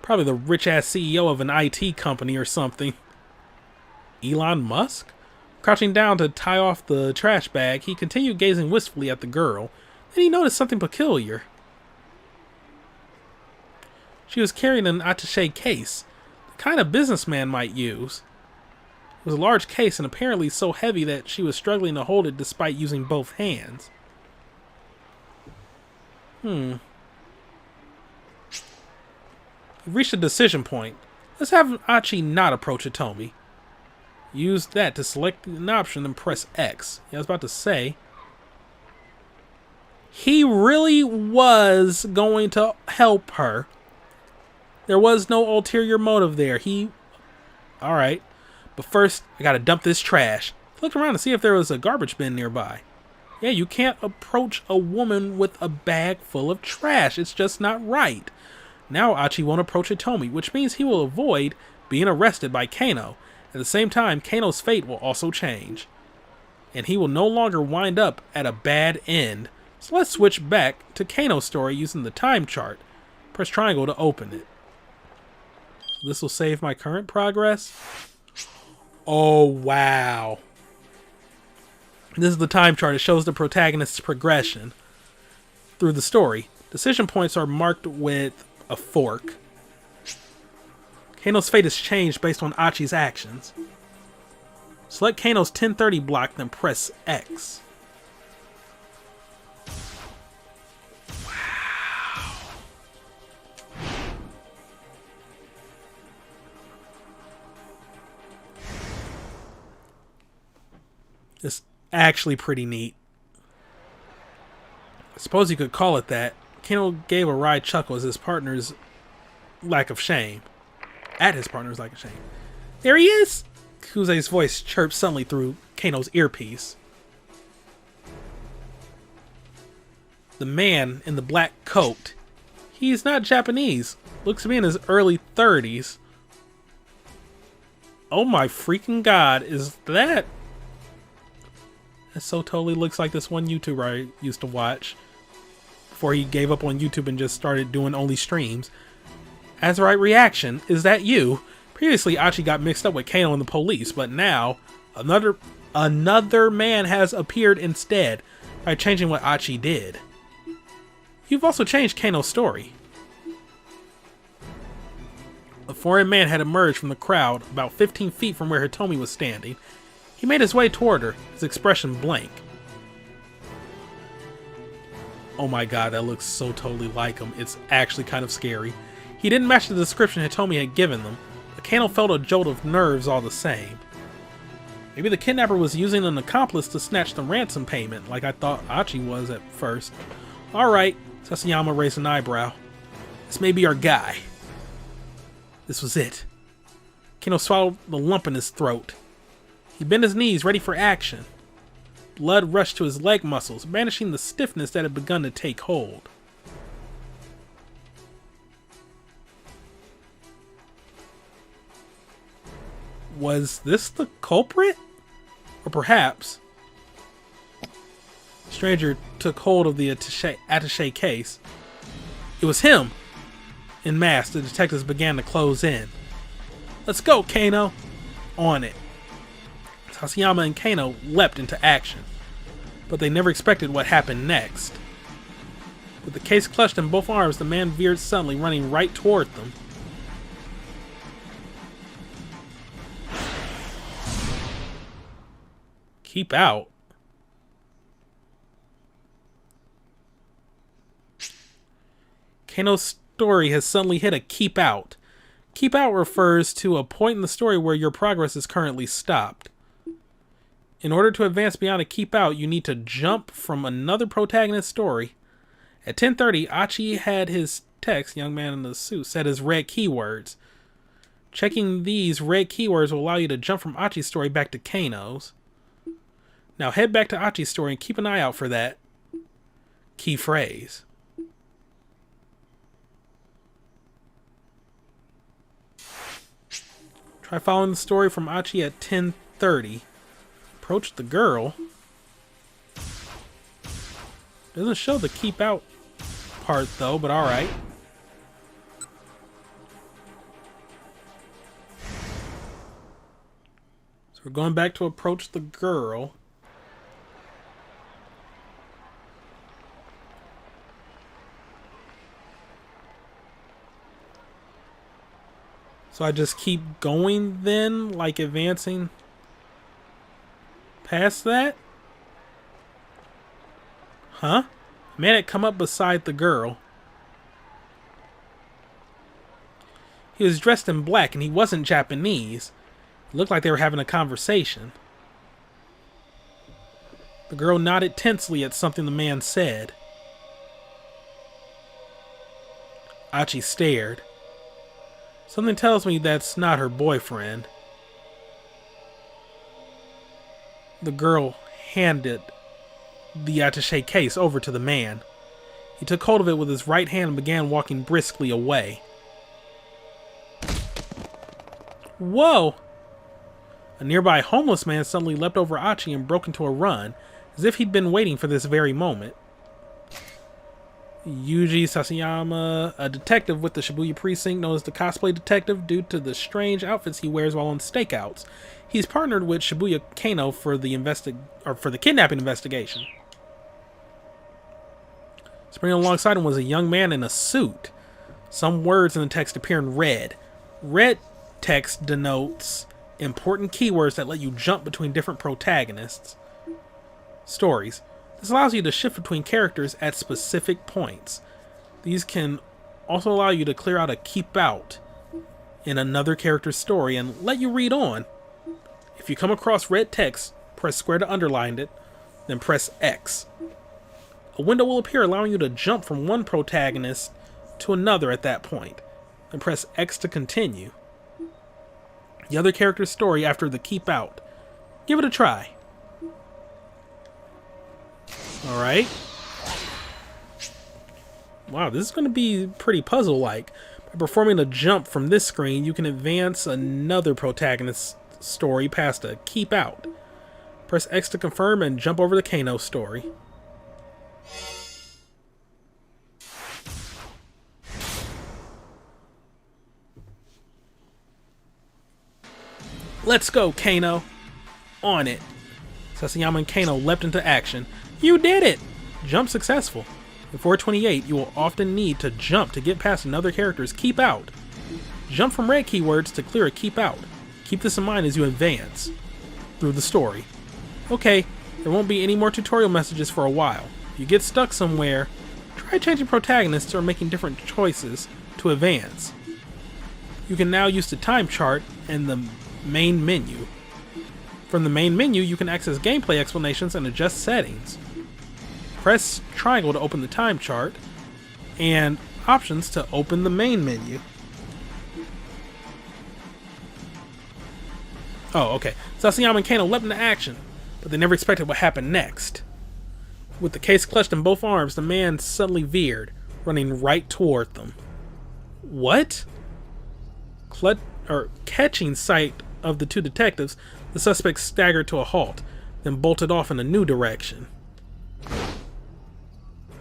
Probably the rich-ass CEO of an IT company or something. Elon Musk? Crouching down to tie off the trash bag, he continued gazing wistfully at the girl. Then he noticed something peculiar. She was carrying an attaché case, the kind a businessman might use. It was a large case and apparently so heavy that she was struggling to hold it despite using both hands. We've reached a decision point. Let's have Achi not approach Hitomi. Use that to select an option and press X. Yeah, I was about to say. He really was going to help her. There was no ulterior motive there. Alright. But first, I gotta dump this trash. Looked around to see if there was a garbage bin nearby. Yeah, you can't approach a woman with a bag full of trash. It's just not right. Now Achi won't approach Hitomi, which means he will avoid being arrested by Kano. At the same time, Kano's fate will also change. And he will no longer wind up at a bad end. So let's switch back to Kano's story using the time chart. Press triangle to open it. So this will save my current progress. Oh, wow. This is the time chart. It shows the protagonist's progression through the story. Decision points are marked with a fork. Kano's fate is changed based on Achi's actions. Select Kano's 1030 block, then press X. Wow. It's actually pretty neat. I suppose you could call it that. Kano gave a wry chuckle as his partner's lack of shame. At his partner's lack of shame. There he is! Kuze's voice chirped suddenly through Kano's earpiece. The man in the black coat. He's not Japanese. Looks to be in his early 30s. Oh my freaking god, is that... That so totally looks like this one YouTuber I used to watch. Before he gave up on YouTube and just started doing only streams. As the right reaction, is that you? Previously, Achi got mixed up with Kano and the police, but now another man has appeared instead by changing what Achi did. You've also changed Kano's story. A foreign man had emerged from the crowd about 15 feet from where Hitomi was standing. He made his way toward her, his expression blank. Oh my god, that looks so totally like him. It's actually kind of scary. He didn't match the description Hitomi had given them, but Kano felt a jolt of nerves all the same. Maybe the kidnapper was using an accomplice to snatch the ransom payment, like I thought Achi was at first. Alright, Sasayama raised an eyebrow. This may be our guy. This was it. Kano swallowed the lump in his throat. He bent his knees, ready for action. Blood rushed to his leg muscles, banishing the stiffness that had begun to take hold. Was this the culprit? Or perhaps the stranger took hold of the attaché case. It was him! En masse, the detectives began to close in. Let's go, Kano! On it. Sasayama and Kano leapt into action, but they never expected what happened next. With the case clutched in both arms, the man veered suddenly, running right toward them. Keep out. Kano's story has suddenly hit a keep out. Keep out refers to a point in the story where your progress is currently stopped. In order to advance beyond a keep out, you need to jump from another protagonist's story. At 10:30, Achi had his text, young man in the suit, set as red keywords. Checking these red keywords will allow you to jump from Achi's story back to Kano's. Now head back to Achi's story and keep an eye out for that key phrase. Try following the story from Achi at 10:30. Approach the girl. Doesn't show the keep out part though, but alright. So we're going back to approach the girl. So I just keep going then, like advancing past that? Huh? A man had come up beside the girl. He was dressed in black and he wasn't Japanese. It looked like they were having a conversation. The girl nodded tensely at something the man said. Achi stared. Something tells me that's not her boyfriend. The girl handed the attaché case over to the man. He took hold of it with his right hand and began walking briskly away. Whoa! A nearby homeless man suddenly leapt over Achi and broke into a run, as if he'd been waiting for this very moment. Yuji Sasayama, a detective with the Shibuya Precinct known as the Cosplay Detective due to the strange outfits he wears while on stakeouts. He's partnered with Shibuya Kano for the kidnapping investigation. Sprinting alongside him was a young man in a suit. Some words in the text appear in red. Red text denotes important keywords that let you jump between different protagonists' stories. This allows you to shift between characters at specific points. These can also allow you to clear out a keep out in another character's story and let you read on. If you come across red text, press square to underline it, then press X. A window will appear allowing you to jump from one protagonist to another at that point, then press X to continue the other character's story after the keep out. Give it a try. Alright. Wow, this is going to be pretty puzzle-like. By performing a jump from this screen, you can advance another protagonist's story past a keep out. Press X to confirm and jump over the Kano story. Let's go, Kano! On it! Sasayama and Kano leapt into action. You did it! Jump successful. In 428, you will often need to jump to get past another character's keep out. Jump from red keywords to clear a keep out. Keep this in mind as you advance through the story. Okay, there won't be any more tutorial messages for a while. If you get stuck somewhere, try changing protagonists or making different choices to advance. You can now use the time chart and the main menu. From the main menu, you can access gameplay explanations and adjust settings. Press triangle to open the time chart, and options to open the main menu. Oh, okay. Sasayama and Kano leapt into action, but they never expected what happened next. With the case clutched in both arms, the man suddenly veered, running right toward them. What? Catching sight of the two detectives, the suspect staggered to a halt. then bolted off in a new direction.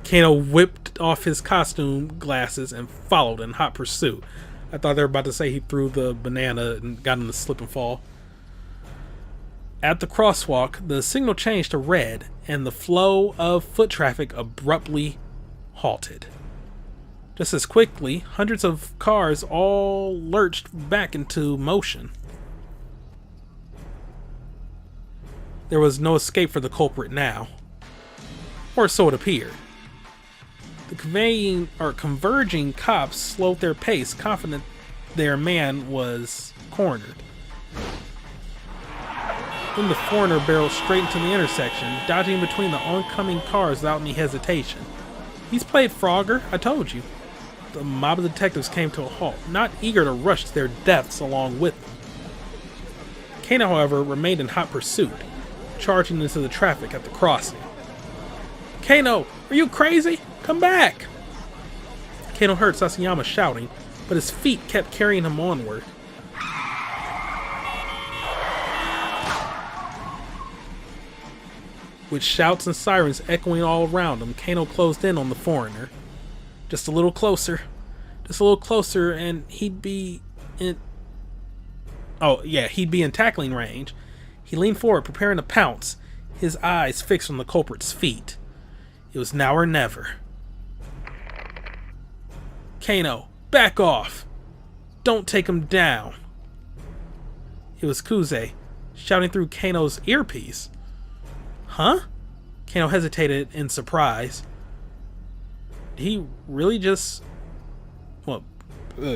Kano whipped off his costume glasses and followed in hot pursuit. I thought they were about to say he threw the banana and got him to slip and fall. At the crosswalk, the signal changed to red, and the flow of foot traffic abruptly halted. Just as quickly, hundreds of cars all lurched back into motion. There was no escape for the culprit now. Or so it appeared. The converging cops slowed their pace, confident their man was cornered. Then the foreigner barreled straight into the intersection, dodging between the oncoming cars without any hesitation. He's played Frogger, I told you. The mob of detectives came to a halt, not eager to rush to their deaths along with them. Kano, however, remained in hot pursuit, charging into the traffic at the crossing. Kano, are you crazy? Come back! Kano heard Sasayama shouting, but his feet kept carrying him onward. With shouts and sirens echoing all around him, Kano closed in on the foreigner. Just a little closer. Just a little closer and he'd be in... Oh, yeah, he'd be in tackling range. He leaned forward, preparing to pounce, his eyes fixed on the culprit's feet. It was now or never. Kano, back off! Don't take him down! It was Kuze, shouting through Kano's earpiece. Huh? Kano hesitated in surprise. Did he really just... Well,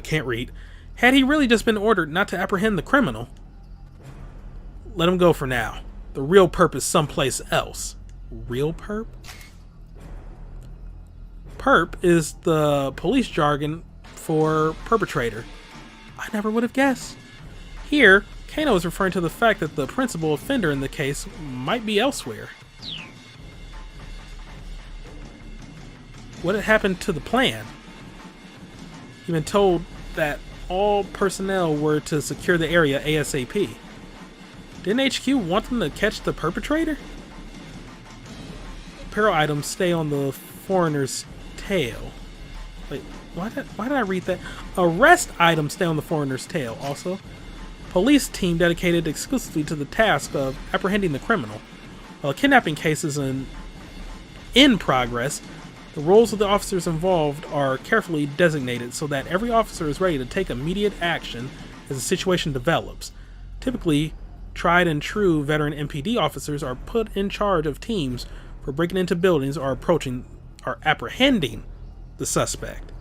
can't read. Had he really just been ordered not to apprehend the criminal? Let him go for now. The real perp is someplace else. Real perp? Perp is the police jargon for perpetrator. I never would have guessed. Here, Kano is referring to the fact that the principal offender in the case might be elsewhere. What had happened to the plan? He'd been told that all personnel were to secure the area ASAP. Didn't HQ want them to catch the perpetrator? Apparel items stay on the foreigner's tail. Wait, why did I read that? Arrest items stay on the foreigner's tail. Also, police team dedicated exclusively to the task of apprehending the criminal. While a kidnapping case is in progress, the roles of the officers involved are carefully designated so that every officer is ready to take immediate action as the situation develops. Typically, tried and true veteran MPD officers are put in charge of teams for breaking into buildings or apprehending the suspect.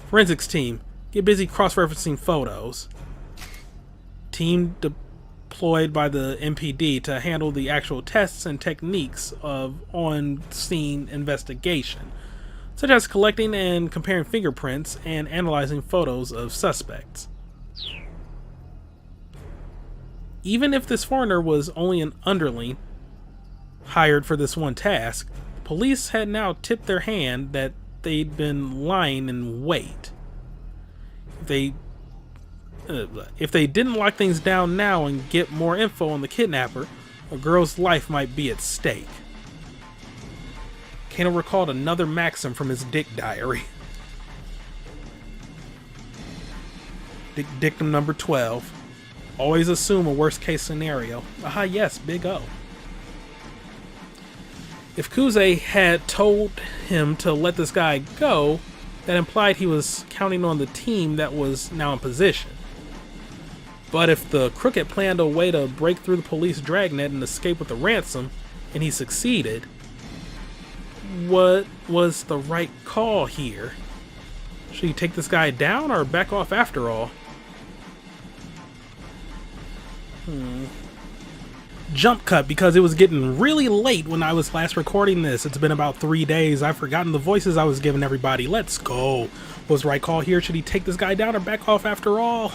Forensics team, get busy cross-referencing photos. Team deployed by the MPD to handle the actual tests and techniques of on-scene investigation, such as collecting and comparing fingerprints and analyzing photos of suspects. Even if this foreigner was only an underling hired for this one task, police had now tipped their hand that they'd been lying in wait. If they didn't lock things down now and get more info on the kidnapper, a girl's life might be at stake. Kano recalled another maxim from his dick diary. Dictum number 12. Always assume a worst case scenario. Aha, yes, big O. If Kuze had told him to let this guy go, that implied he was counting on the team that was now in position. But if the crook had planned a way to break through the police dragnet and escape with the ransom, and he succeeded, what was the right call here? Should he take this guy down or back off after all? Jump cut because it was getting really late when I was last recording this. It's been about 3 days. I've forgotten the voices I was giving everybody. Let's go. What was the right call here? Should he take this guy down or back off after all?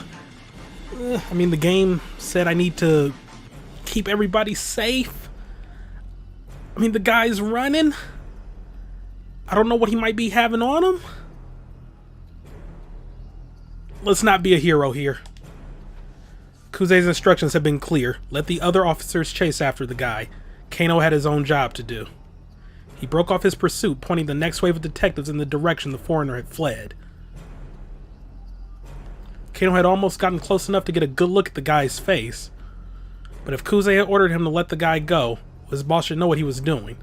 I mean, the game said I need to keep everybody safe. I mean, the guy's running. I don't know what he might be having on him. Let's not be a hero here. Kuze's instructions had been clear. Let the other officers chase after the guy. Kano had his own job to do. He broke off his pursuit, pointing the next wave of detectives in the direction the foreigner had fled. Kano had almost gotten close enough to get a good look at the guy's face. But if Kuze had ordered him to let the guy go, his boss should know what he was doing.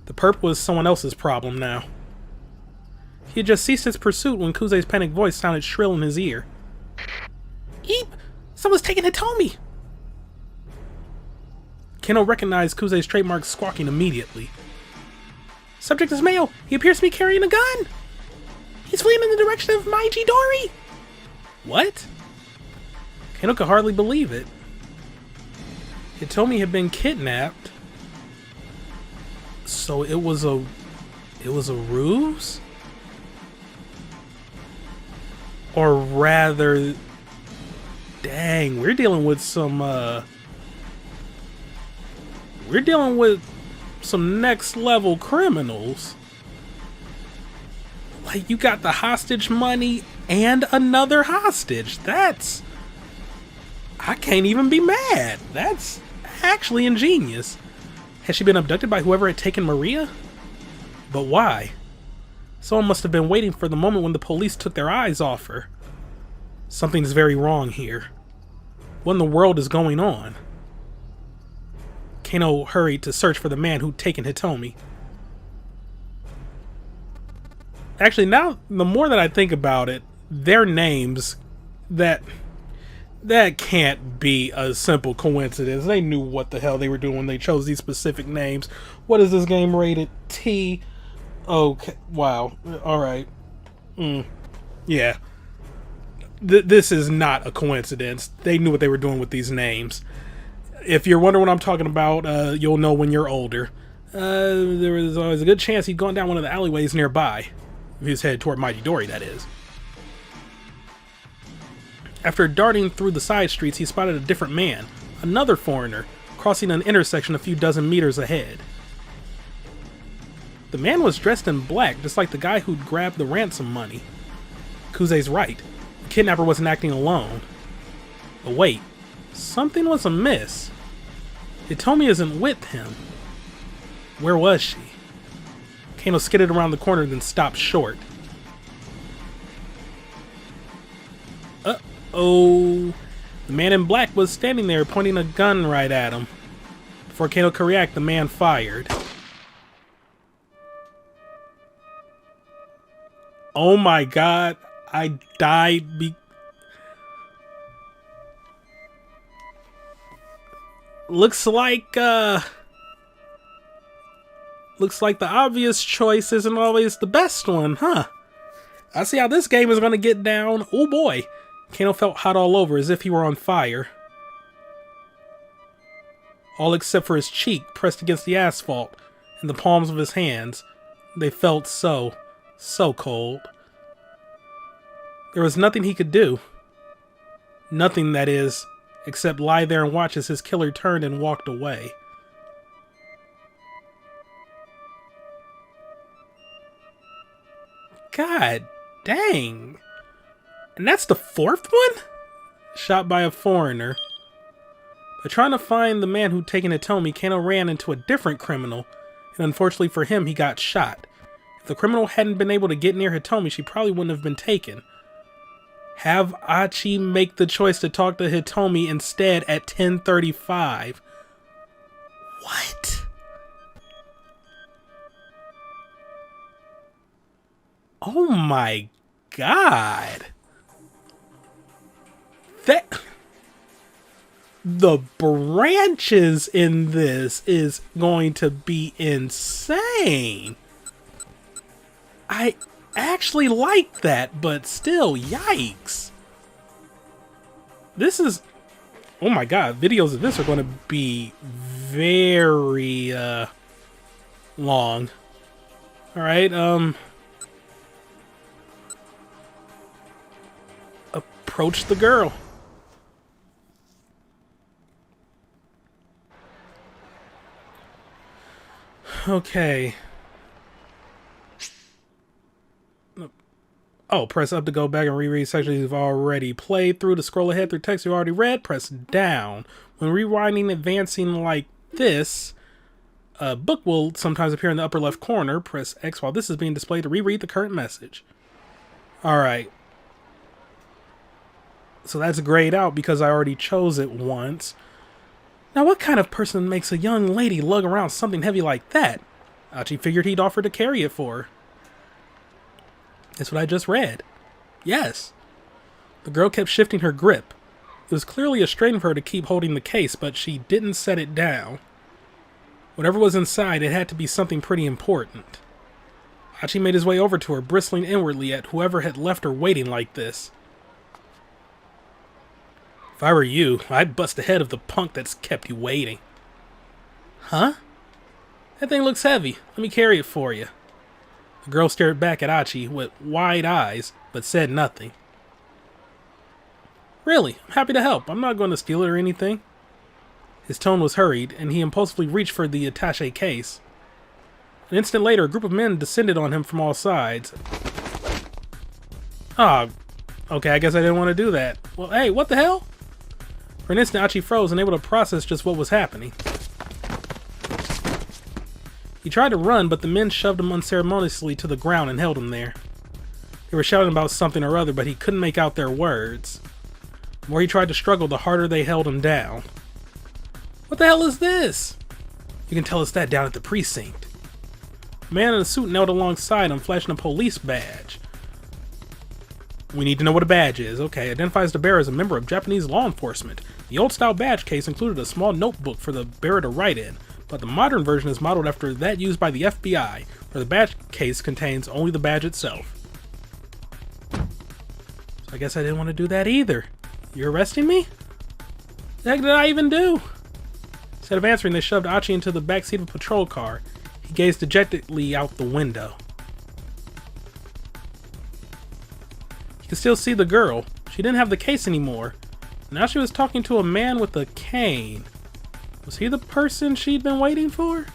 The perp was someone else's problem now. He had just ceased his pursuit when Kuze's panicked voice sounded shrill in his ear. "Eep! Someone's taking Hitomi!" Kano recognized Kuze's trademark squawking immediately. "Subject is male. He appears to be carrying a gun. He's fleeing in the direction of Maiji Dori." What? Kano could hardly believe it. Hitomi had been kidnapped. So it was a ruse? Or rather, dang, we're dealing with some next level criminals. Like, you got the hostage money and another hostage. I can't even be mad. That's actually ingenious. Had she been abducted by whoever had taken Maria? But why? Someone must have been waiting for the moment when the police took their eyes off her. Something's very wrong here. What in the world is going on? Kano hurried to search for the man who'd taken Hitomi. Actually, now, the more that I think about it, their names, that can't be a simple coincidence. They knew what the hell they were doing when they chose these specific names. What is this game rated? T. Okay, wow. Alright. Yeah. This is not a coincidence. They knew what they were doing with these names. If you're wondering what I'm talking about, you'll know when you're older. There was always a good chance he'd gone down one of the alleyways nearby. If he was headed toward Mighty Dory, that is. After darting through the side streets, he spotted a different man, another foreigner, crossing an intersection a few dozen meters ahead. The man was dressed in black, just like the guy who'd grabbed the ransom money. Kuze's right. The kidnapper wasn't acting alone. But wait, something was amiss. Hitomi isn't with him. Where was she? Kano skidded around the corner, then stopped short. Uh-oh. The man in black was standing there, pointing a gun right at him. Before Kano could react, the man fired. Oh my god, I died Looks like the obvious choice isn't always the best one, huh? I see how this game is gonna get down. Oh boy. Kano felt hot all over, as if he were on fire. All except for his cheek, pressed against the asphalt, and the palms of his hands. They felt so cold. There was nothing he could do. Nothing, that is, except lie there and watch as his killer turned and walked away. God dang. And that's the fourth one? Shot by a foreigner. By trying to find the man who'd taken Hitomi, Kano ran into a different criminal, and unfortunately for him, he got shot. If the criminal hadn't been able to get near Hitomi, she probably wouldn't have been taken. Have Achi make the choice to talk to Hitomi instead at 10:35. What? Oh my god. The branches in this is going to be insane. I actually like that, but still, yikes. This is... Oh my god, videos of this are going to be very long. Alright, approach the girl. Okay. Oh, Oh, press up to go back and reread sections you've already played through. To scroll ahead through text you already read, press down. When rewinding, advancing like this, a book will sometimes appear in the upper left corner. Press X while this is being displayed to reread the current message. Alright. So that's grayed out because I already chose it once. Now what kind of person makes a young lady lug around something heavy like that? Achi figured he'd offer to carry it for her. That's what I just read. Yes. The girl kept shifting her grip. It was clearly a strain for her to keep holding the case, but she didn't set it down. Whatever was inside, it had to be something pretty important. Achi made his way over to her, bristling inwardly at whoever had left her waiting like this. If I were you, I'd bust the head of the punk that's kept you waiting. Huh? That thing looks heavy. Let me carry it for you. The girl stared back at Achi with wide eyes, but said nothing. Really, I'm happy to help. I'm not going to steal it or anything. His tone was hurried, and he impulsively reached for the attaché case. An instant later, a group of men descended on him from all sides. Ah, okay, I guess I didn't want to do that. Well, hey, what the hell? For an instant, Achi froze, unable to process just what was happening. He tried to run, but the men shoved him unceremoniously to the ground and held him there. They were shouting about something or other, but he couldn't make out their words. The more he tried to struggle, the harder they held him down. What the hell is this? You can tell us that down at the precinct. A man in a suit knelt alongside him, flashing a police badge. We need to know what a badge is. Okay, identifies the bearer as a member of Japanese law enforcement. The old-style badge case included a small notebook for the bearer to write in, but the modern version is modeled after that used by the FBI, where the badge case contains only the badge itself. So I guess I didn't want to do that either. You're arresting me? The heck did I even do? Instead of answering, they shoved Achi into the backseat of a patrol car. He gazed dejectedly out the window. He could still see the girl. She didn't have the case anymore. Now she was talking to a man with a cane. Was he the person she'd been waiting for?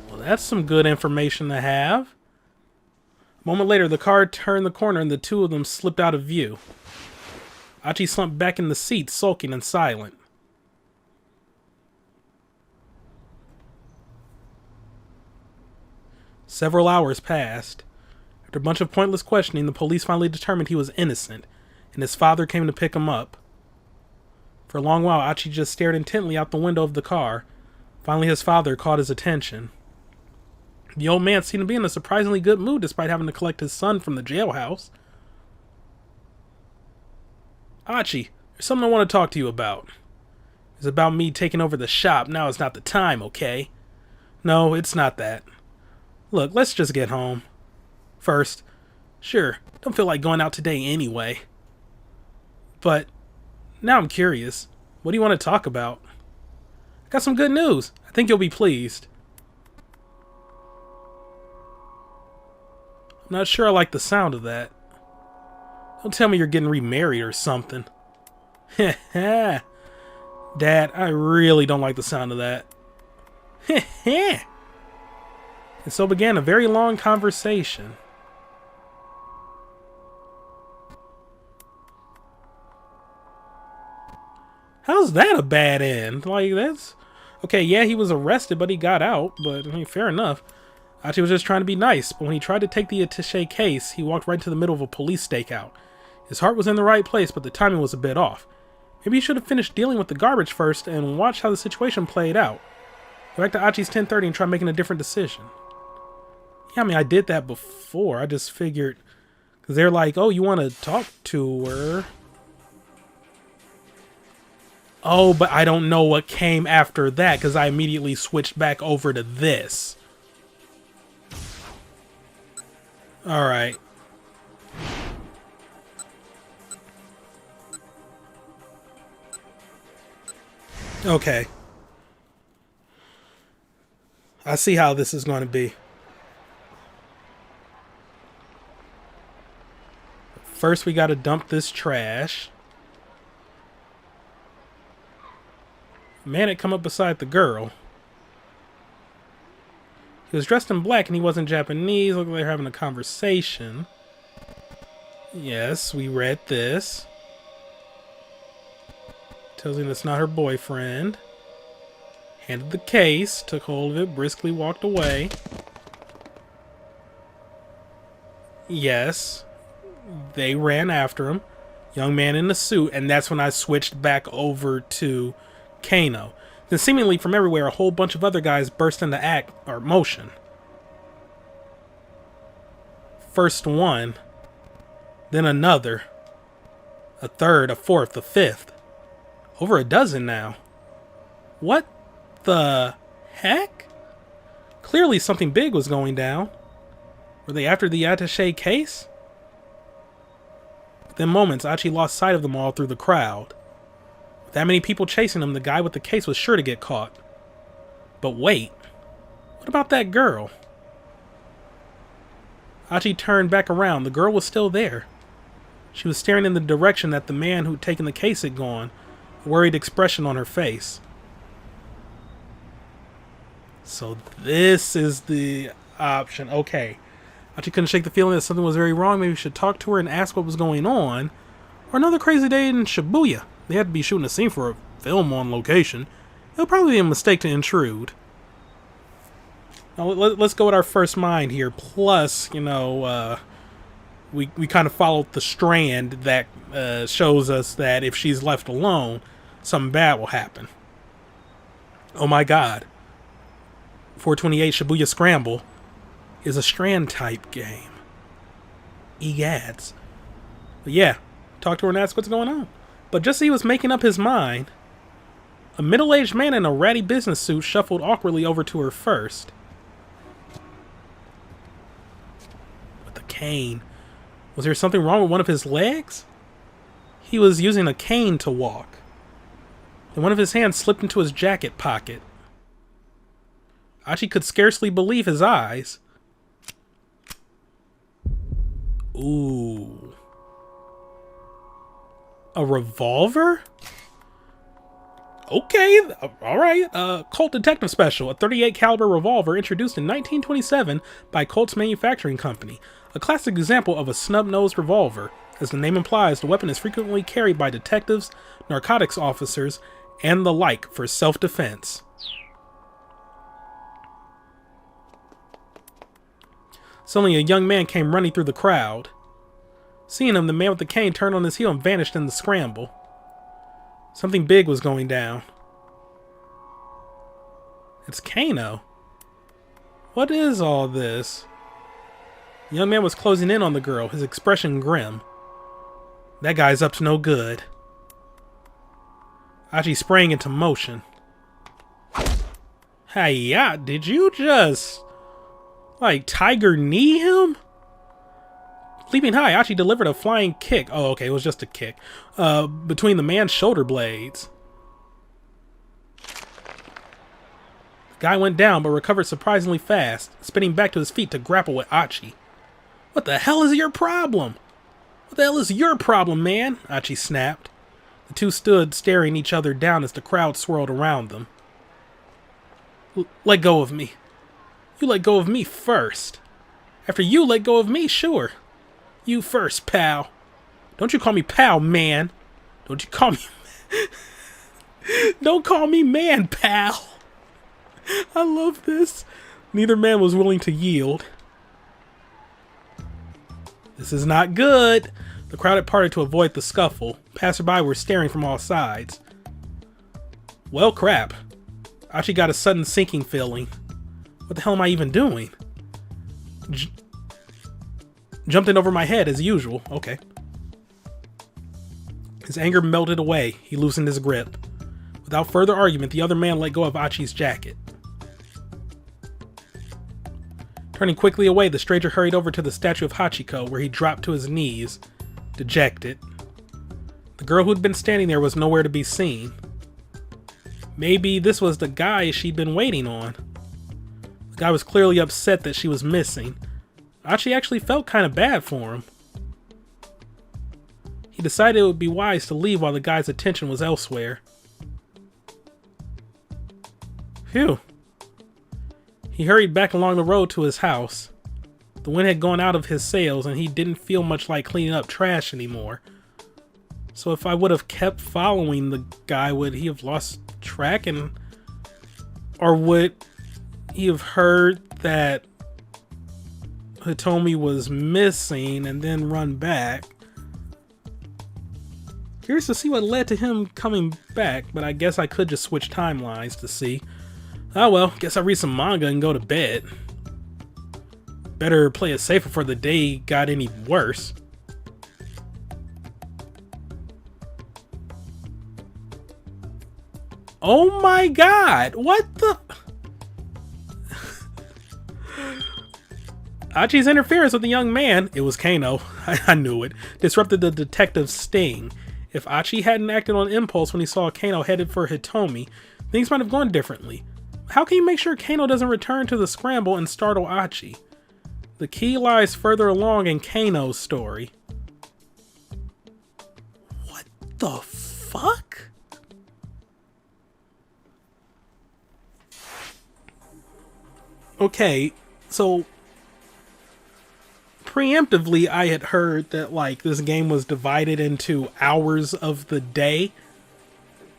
Well, that's some good information to have. A moment later, the car turned the corner and the two of them slipped out of view. Achi slumped back in the seat, sulking and silent. Several hours passed. After a bunch of pointless questioning, the police finally determined he was innocent, and his father came to pick him up. For a long while, Achi just stared intently out the window of the car. Finally, his father caught his attention. The old man seemed to be in a surprisingly good mood despite having to collect his son from the jailhouse. Achi, there's something I want to talk to you about. It's about me taking over the shop. Now is not the time, okay? No, it's not that. Look, let's just get home. First, sure, don't feel like going out today anyway. But now I'm curious. What do you want to talk about? I got some good news. I think you'll be pleased. I'm not sure I like the sound of that. Don't tell me you're getting remarried or something. Dad, I really don't like the sound of that. And so began a very long conversation. How's that a bad end? Like, that's... Okay, yeah, he was arrested, but he got out. But, I mean, fair enough. Achi was just trying to be nice, but when he tried to take the attaché case, he walked right into the middle of a police stakeout. His heart was in the right place, but the timing was a bit off. Maybe he should have finished dealing with the garbage first and watched how the situation played out. Go back to Achi's 10:30 and try making a different decision. Yeah, I mean, I did that before. I just figured... Because they're like, oh, you want to talk to her... Oh, but I don't know what came after that because I immediately switched back over to this. Alright. Okay. I see how this is going to be. First, we got to dump this trash. Man had come up beside the girl. He was dressed in black and he wasn't Japanese. Looked like they were having a conversation. Yes, we read this. Tells him it's not her boyfriend. Handed the case, took hold of it, briskly walked away. Yes, they ran after him. Young man in the suit, and that's when I switched back over to Kano. Then seemingly from everywhere, a whole bunch of other guys burst into motion. First one, then another, a third, a fourth, a fifth. Over a dozen now. What the heck? Clearly something big was going down. Were they after the attaché case? Within moments, Achi lost sight of them all through the crowd. With that many people chasing him, the guy with the case was sure to get caught. But wait, what about that girl? Achi turned back around. The girl was still there. She was staring in the direction that the man who'd taken the case had gone, a worried expression on her face. So this is the option. Okay. Achi couldn't shake the feeling that something was very wrong. Maybe we should talk to her and ask what was going on. Or another crazy day in Shibuya. They had to be shooting a scene for a film on location. It'll probably be a mistake to intrude. Now, let's go with our first mind here. Plus, you know, we kind of followed the strand that shows us that if she's left alone, something bad will happen. Oh my god. 428 Shibuya Scramble is a strand type game. Egads. But yeah, talk to her and ask what's going on. But just as he was making up his mind, a middle-aged man in a ratty business suit shuffled awkwardly over to her first. With a cane. Was there something wrong with one of his legs? He was using a cane to walk. Then one of his hands slipped into his jacket pocket. Achi could scarcely believe his eyes. Ooh. A revolver? Okay, alright. Colt Detective Special, a .38 caliber revolver introduced in 1927 by Colt's Manufacturing Company. A classic example of a snub-nosed revolver. As the name implies, the weapon is frequently carried by detectives, narcotics officers, and the like for self-defense. Suddenly, a young man came running through the crowd. Seeing him, the man with the cane turned on his heel and vanished in the scramble. Something big was going down. It's Kano. What is all this? The young man was closing in on the girl, his expression grim. That guy's up to no good. Achi sprang into motion. Hey-ya, did you just... like, tiger knee him? Leaping high, Achi delivered a flying kick. Oh, okay, it was just a kick. Between the man's shoulder blades. The guy went down, but recovered surprisingly fast, spinning back to his feet to grapple with Achi. What the hell is your problem? What the hell is your problem, man? Achi snapped. The two stood staring each other down as the crowd swirled around them. Let go of me. You let go of me first. After you let go of me, sure. You first, pal. Don't you call me pal, man. Don't you call me... Don't call me man, pal. I love this. Neither man was willing to yield. This is not good. The crowd had parted to avoid the scuffle. Passerby were staring from all sides. Well, crap. Achi got a sudden sinking feeling. What the hell am I even doing? Jumped in over my head as usual. Okay. His anger melted away. He loosened his grip. Without further argument, the other man let go of Achi's jacket. Turning quickly away, the stranger hurried over to the statue of Hachiko, where he dropped to his knees, dejected. The girl who'd been standing there was nowhere to be seen. Maybe this was the guy she'd been waiting on. The guy was clearly upset that she was missing. Achi actually felt kind of bad for him. He decided it would be wise to leave while the guy's attention was elsewhere. Phew. He hurried back along the road to his house. The wind had gone out of his sails, and he didn't feel much like cleaning up trash anymore. So if I would have kept following the guy, would he have lost track? Or would he have heard that Hitomi was missing and then run back? Curious to see what led to him coming back, but I guess I could just switch timelines to see. Oh well, guess I read some manga and go to bed. Better play it safe before the day got any worse. Oh my god, what the? Achi's interference with the young man, it was Kano, I knew it, disrupted the detective's sting. If Achi hadn't acted on impulse when he saw Kano headed for Hitomi, things might have gone differently. How can you make sure Kano doesn't return to the scramble and startle Achi? The key lies further along in Kano's story. What the fuck? Okay, so preemptively I had heard that like this game was divided into hours of the day.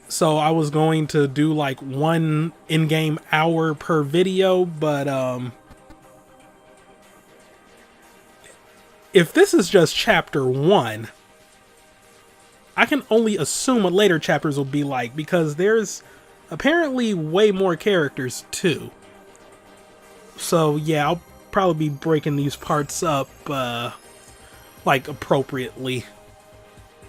So I was going to do like one in-game hour per video, but if this is just chapter 1, I can only assume what later chapters will be like, because there's apparently way more characters too. So yeah, I'll probably be breaking these parts up like appropriately.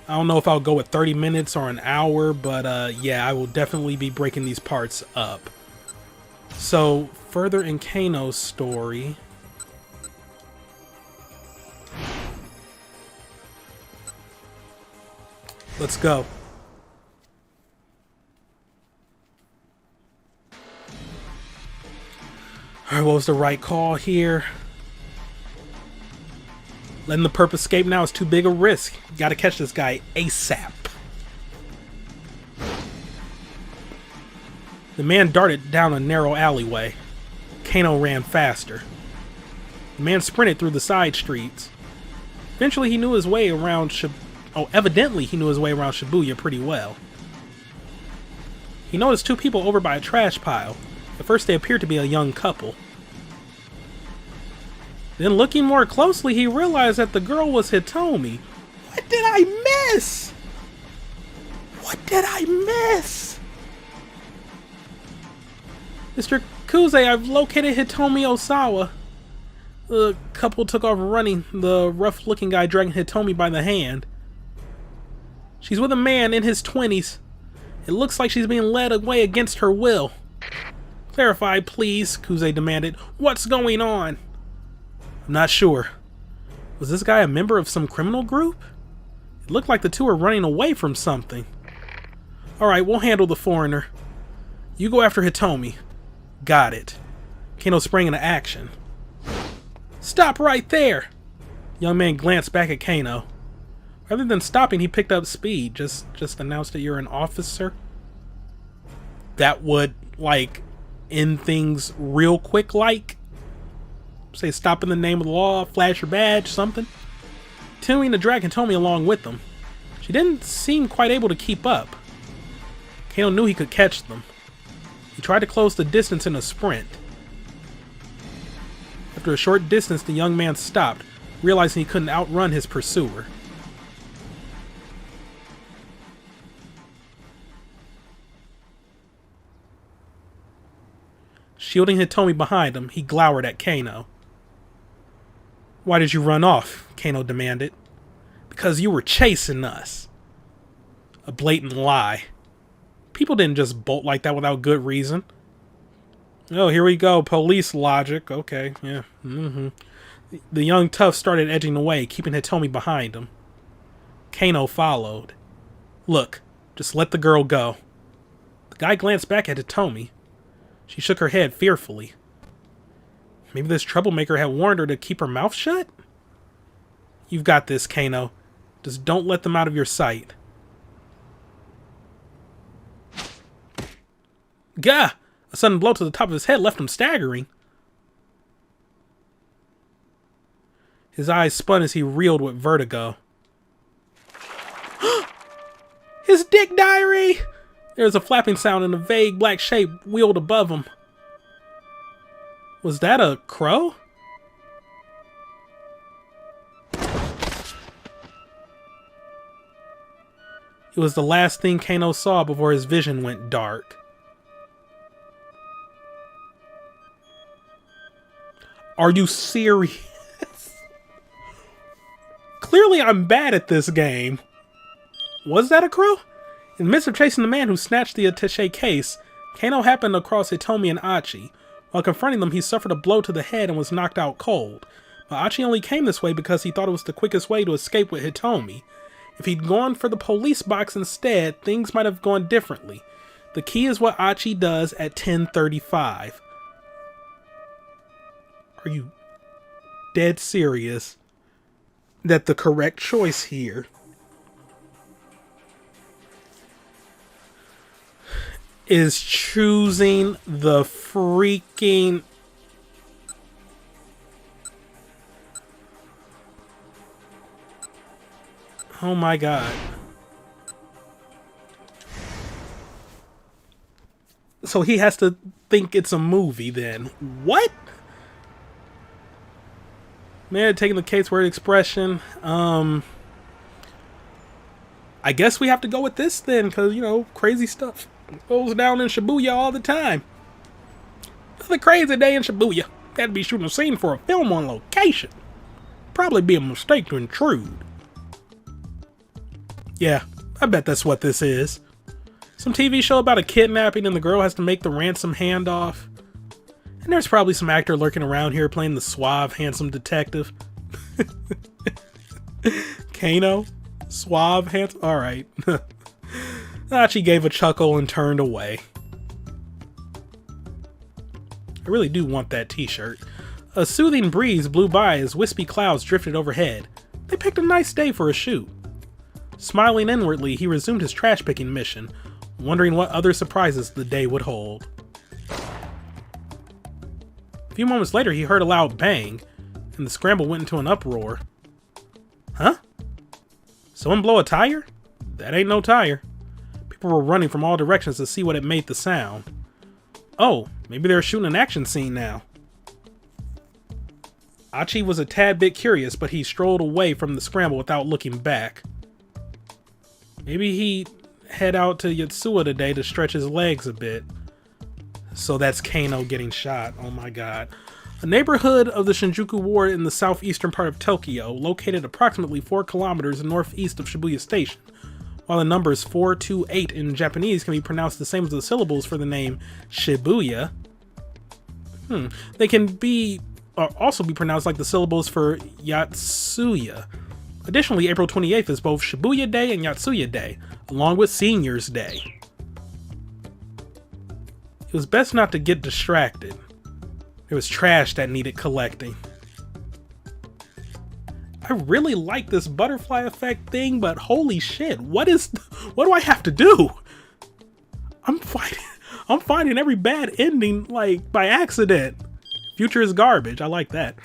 I don't know if I'll go with 30 minutes or an hour, but yeah, I will definitely be breaking these parts up. So further in Kano's story, let's go. Alright, what was the right call here? Letting the perp escape now is too big a risk. You gotta catch this guy ASAP. The man darted down a narrow alleyway. Kano ran faster. The man sprinted through the side streets. Eventually he knew his way around evidently he knew his way around Shibuya pretty well. He noticed two people over by a trash pile. At first they appeared to be a young couple. Then looking more closely, he realized that the girl was Hitomi. What did I miss? What did I miss? Mr. Kuze, I've located Hitomi Osawa. The couple took off running, the rough-looking guy dragging Hitomi by the hand. She's with a man in his 20s. It looks like she's being led away against her will. Clarify, please, Kuze demanded. What's going on? I'm not sure. Was this guy a member of some criminal group? It looked like the two were running away from something. Alright, we'll handle the foreigner. You go after Hitomi. Got it. Kano sprang into action. Stop right there! Young man glanced back at Kano. Rather than stopping, he picked up speed. Just announced that you're an officer. That would, like, end things real quick, like. Say stop in the name of the law, flash your badge, something. Continuing to drag Hitomi along with them. She didn't seem quite able to keep up. Kano knew he could catch them. He tried to close the distance in a sprint. After a short distance, the young man stopped, realizing he couldn't outrun his pursuer. Shielding Hitomi behind him, he glowered at Kano. Why did you run off? Kano demanded. Because you were chasing us. A blatant lie. People didn't just bolt like that without good reason. Oh, here we go. Police logic. Okay, yeah. The young tough started edging away, keeping Hitomi behind him. Kano followed. Look, just let the girl go. The guy glanced back at Hitomi. She shook her head fearfully. Maybe this troublemaker had warned her to keep her mouth shut? You've got this, Kano. Just don't let them out of your sight. Gah! A sudden blow to the top of his head left him staggering. His eyes spun as he reeled with vertigo. His dick diary! There was a flapping sound and a vague black shape wheeled above him. Was that a crow? It was the last thing Kano saw before his vision went dark. Are you serious? Clearly I'm bad at this game. Was that a crow? In the midst of chasing the man who snatched the attaché case, Kano happened across Hitomi and Achi. While confronting them, he suffered a blow to the head and was knocked out cold. But Achi only came this way because he thought it was the quickest way to escape with Hitomi. If he'd gone for the police box instead, things might have gone differently. The key is what Achi does at 10:35. Are you dead serious that the correct choice here is choosing the freaking... Oh my god. So he has to think it's a movie then. What? Man, taking the case word expression. I guess we have to go with this then, because, you know, crazy stuff goes down in Shibuya all the time. Another crazy day in Shibuya. Had to be shooting a scene for a film on location. Probably be a mistake to intrude. Yeah, I bet that's what this is. Some TV show about a kidnapping and the girl has to make the ransom handoff. And there's probably some actor lurking around here playing the suave, handsome detective. Kano? Suave, handsome? Alright. Achi gave a chuckle and turned away. I really do want that t-shirt. A soothing breeze blew by as wispy clouds drifted overhead. They picked a nice day for a shoot. Smiling inwardly, he resumed his trash-picking mission, wondering what other surprises the day would hold. A few moments later, he heard a loud bang, and the scramble went into an uproar. Huh? Someone blow a tire? That ain't no tire. People were running from all directions to see what had made the sound. Oh, maybe they're shooting an action scene now. Achi was a tad bit curious, but he strolled away from the scramble without looking back. Maybe he'd head out to Insua today to stretch his legs a bit. So that's Kano getting shot. Oh my god. A neighborhood of the Shinjuku Ward in the southeastern part of Tokyo, located approximately 4 kilometers northeast of Shibuya Station. While the numbers 428 in Japanese can be pronounced the same as the syllables for the name Shibuya, they can also be pronounced like the syllables for Yatsuya. Additionally, April 28th is both Shibuya Day and Yatsuya Day, along with Seniors Day. It was best not to get distracted. There was trash that needed collecting. I really like this butterfly effect thing, but holy shit, what do I have to do? I'm finding every bad ending, like, by accident. Future is garbage. I like that.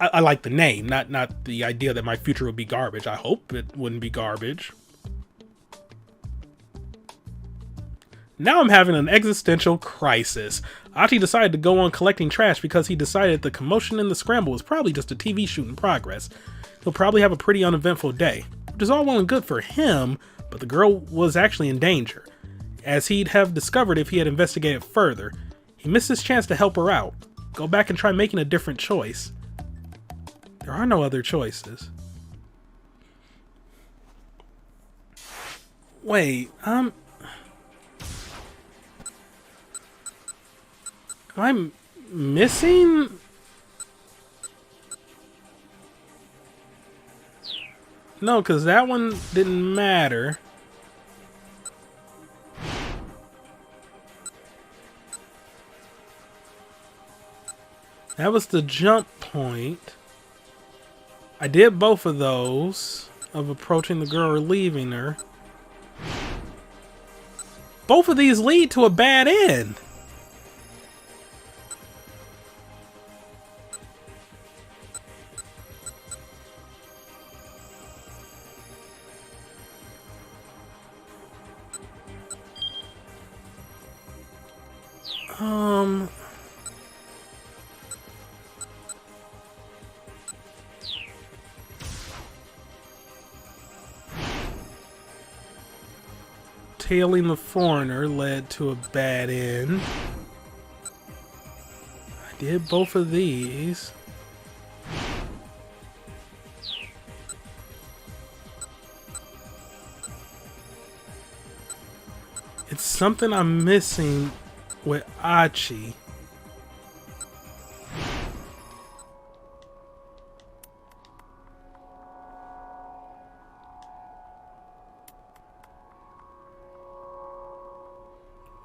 I like the name, not the idea that my future would be garbage. I hope it wouldn't be garbage. Now I'm having an existential crisis. Achi decided to go on collecting trash because he decided the commotion in the scramble was probably just a TV shoot in progress. He'll probably have a pretty uneventful day, which is all well and good for him, but the girl was actually in danger, as he'd have discovered if he had investigated further. He missed his chance to help her out. Go back and try making a different choice. There are no other choices. Wait, am I missing? No, because that one didn't matter. That was the jump point. I did both of those, of approaching the girl or leaving her. Both of these lead to a bad end. Um... Tailing the foreigner led to a bad end. I did both of these. It's something I'm missing with Achi.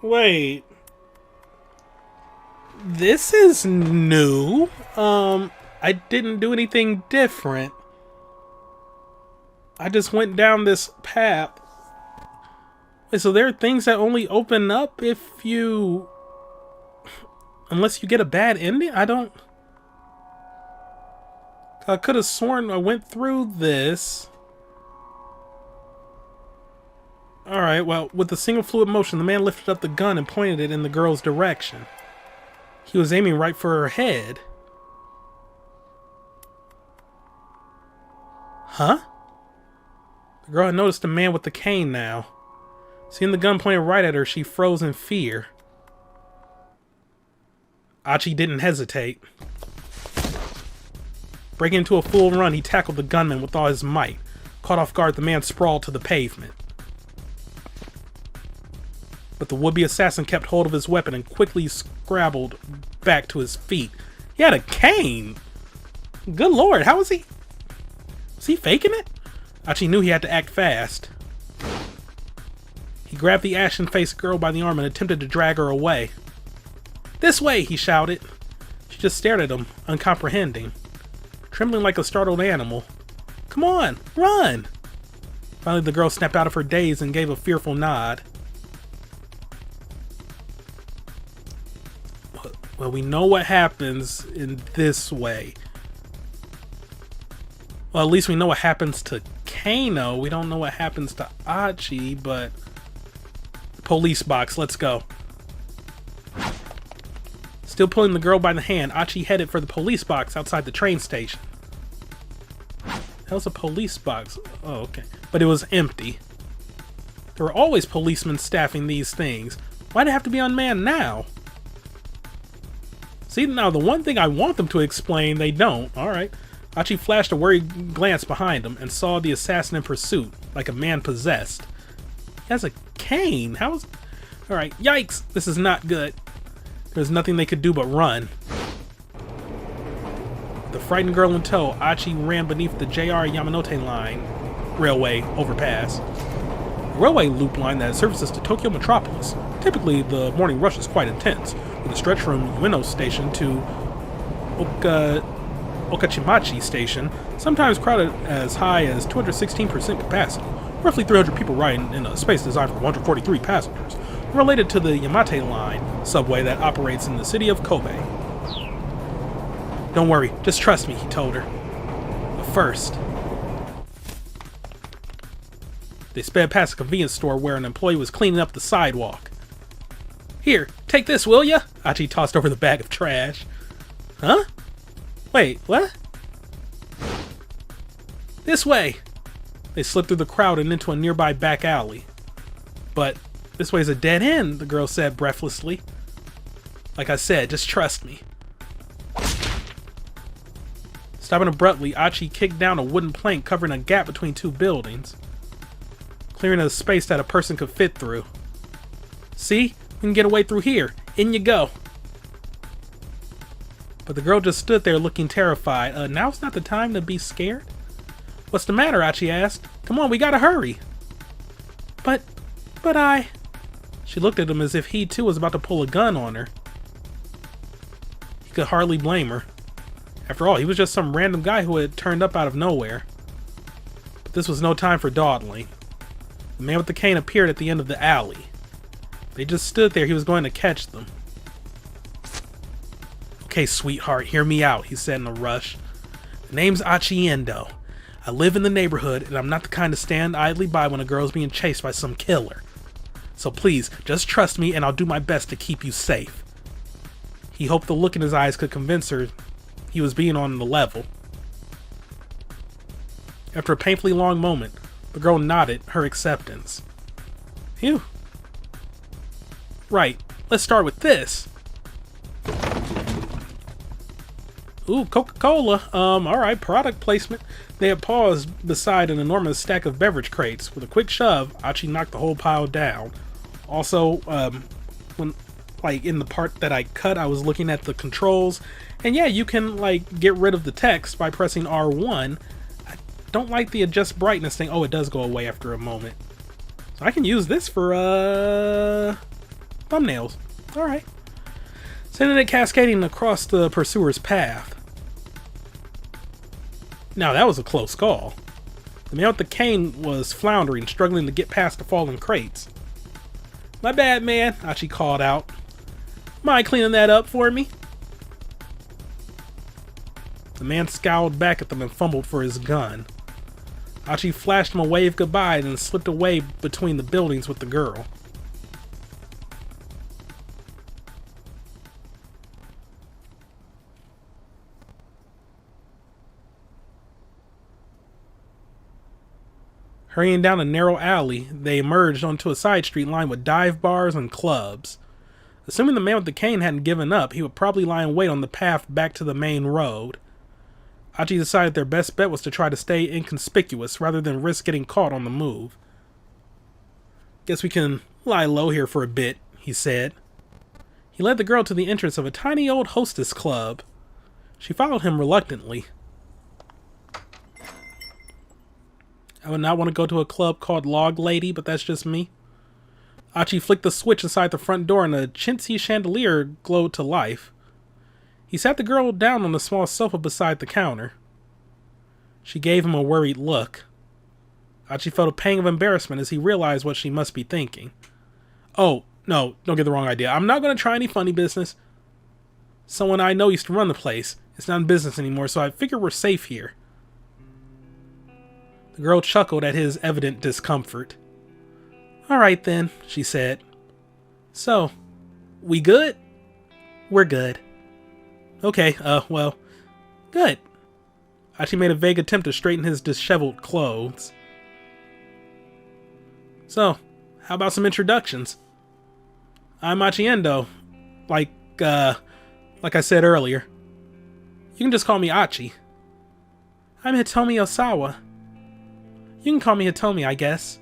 Wait. This is new. I didn't do anything different. I just went down this path. Wait, so there are things that only open up if you... Unless you get a bad ending? I could have sworn I went through this. Alright, well, with a single fluid motion, the man lifted up the gun and pointed it in the girl's direction. He was aiming right for her head. Huh? The girl had noticed the man with the cane now. Seeing the gun pointed right at her, she froze in fear. Achi didn't hesitate. Breaking into a full run, he tackled the gunman with all his might. Caught off guard, the man sprawled to the pavement. But the would-be assassin kept hold of his weapon and quickly scrabbled back to his feet. He had a cane! Good lord, how was he... Was he faking it? Achi knew he had to act fast. He grabbed the ashen-faced girl by the arm and attempted to drag her away. This way, he shouted. She just stared at him, uncomprehending. Trembling like a startled animal. Come on, run! Finally, the girl snapped out of her daze and gave a fearful nod. Well, we know what happens in this way. Well, at least we know what happens to Kano. We don't know what happens to Achi, but... Police box, let's go. Still pulling the girl by the hand, Achi headed for the police box outside the train station. That was a police box. Oh, okay. But it was empty. There were always policemen staffing these things. Why'd it have to be unmanned now? See, now the one thing I want them to explain, they don't. Alright. Achi flashed a worried glance behind him and saw the assassin in pursuit, like a man possessed. He has a cane. How is... Alright, yikes! This is not good. There's nothing they could do but run. With the frightened girl in tow, Achi ran beneath the JR Yamanote line railway overpass. A railway loop line that services to Tokyo Metropolis. Typically, the morning rush is quite intense, with a stretch from Ueno Station to Okachimachi Station, sometimes crowded as high as 216% capacity. Roughly 300 people riding in a space designed for 143 passengers, related to the Yamate Line subway that operates in the city of Kobe. Don't worry, just trust me, he told her. But first... They sped past a convenience store where an employee was cleaning up the sidewalk. Here, take this, will ya? Achi tossed over the bag of trash. Huh? Wait, what? This way! They slipped through the crowd and into a nearby back alley. But this way's a dead end, the girl said breathlessly. Like I said, just trust me. Stopping abruptly, Achi kicked down a wooden plank covering a gap between two buildings, clearing a space that a person could fit through. See? We can get away through here. In you go. But the girl just stood there looking terrified. Now's not the time to be scared? What's the matter? Achi asked. Come on, we gotta hurry. But I... She looked at him as if he too was about to pull a gun on her. He could hardly blame her. After all, he was just some random guy who had turned up out of nowhere. But this was no time for dawdling. The man with the cane appeared at the end of the alley. They just stood there. He was going to catch them. Okay, sweetheart, hear me out, he said in a rush. The name's Achi Endo. I live in the neighborhood, and I'm not the kind to stand idly by when a girl's being chased by some killer. So please, just trust me, and I'll do my best to keep you safe. He hoped the look in his eyes could convince her he was being on the level. After a painfully long moment, the girl nodded her acceptance. Phew. Right, let's start with this. Ooh, Coca-Cola. Alright, product placement. They had paused beside an enormous stack of beverage crates. With a quick shove, Achi knocked the whole pile down. Also, when, like, in the part that I cut, I was looking at the controls. And yeah, you can, like, get rid of the text by pressing R1. I don't like the adjust brightness thing. Oh, it does go away after a moment. So I can use this for, thumbnails. Alright. Sending it cascading across the pursuer's path. Now that was a close call. The man with the cane was floundering, struggling to get past the fallen crates. My bad, man, Achi called out. Mind cleaning that up for me? The man scowled back at them and fumbled for his gun. Achi flashed him a wave goodbye and slipped away between the buildings with the girl. Hurrying down a narrow alley, they emerged onto a side street lined with dive bars and clubs. Assuming the man with the cane hadn't given up, he would probably lie in wait on the path back to the main road. Achi decided their best bet was to try to stay inconspicuous rather than risk getting caught on the move. Guess we can lie low here for a bit, he said. He led the girl to the entrance of a tiny old hostess club. She followed him reluctantly. I would not want to go to a club called Log Lady, but that's just me. Achi flicked the switch inside the front door and a chintzy chandelier glowed to life. He sat the girl down on a small sofa beside the counter. She gave him a worried look. Achi felt a pang of embarrassment as he realized what she must be thinking. Oh, no, don't get the wrong idea. I'm not going to try any funny business. Someone I know used to run the place. It's not in business anymore, so I figure we're safe here. The girl chuckled at his evident discomfort. Alright then, she said. So, we good? We're good. Okay, well, good. Achi made a vague attempt to straighten his disheveled clothes. So, how about some introductions? I'm Achi Endo. Like I said earlier. You can just call me Achi. I'm Hitomi Osawa. You can call me Hitomi, I guess.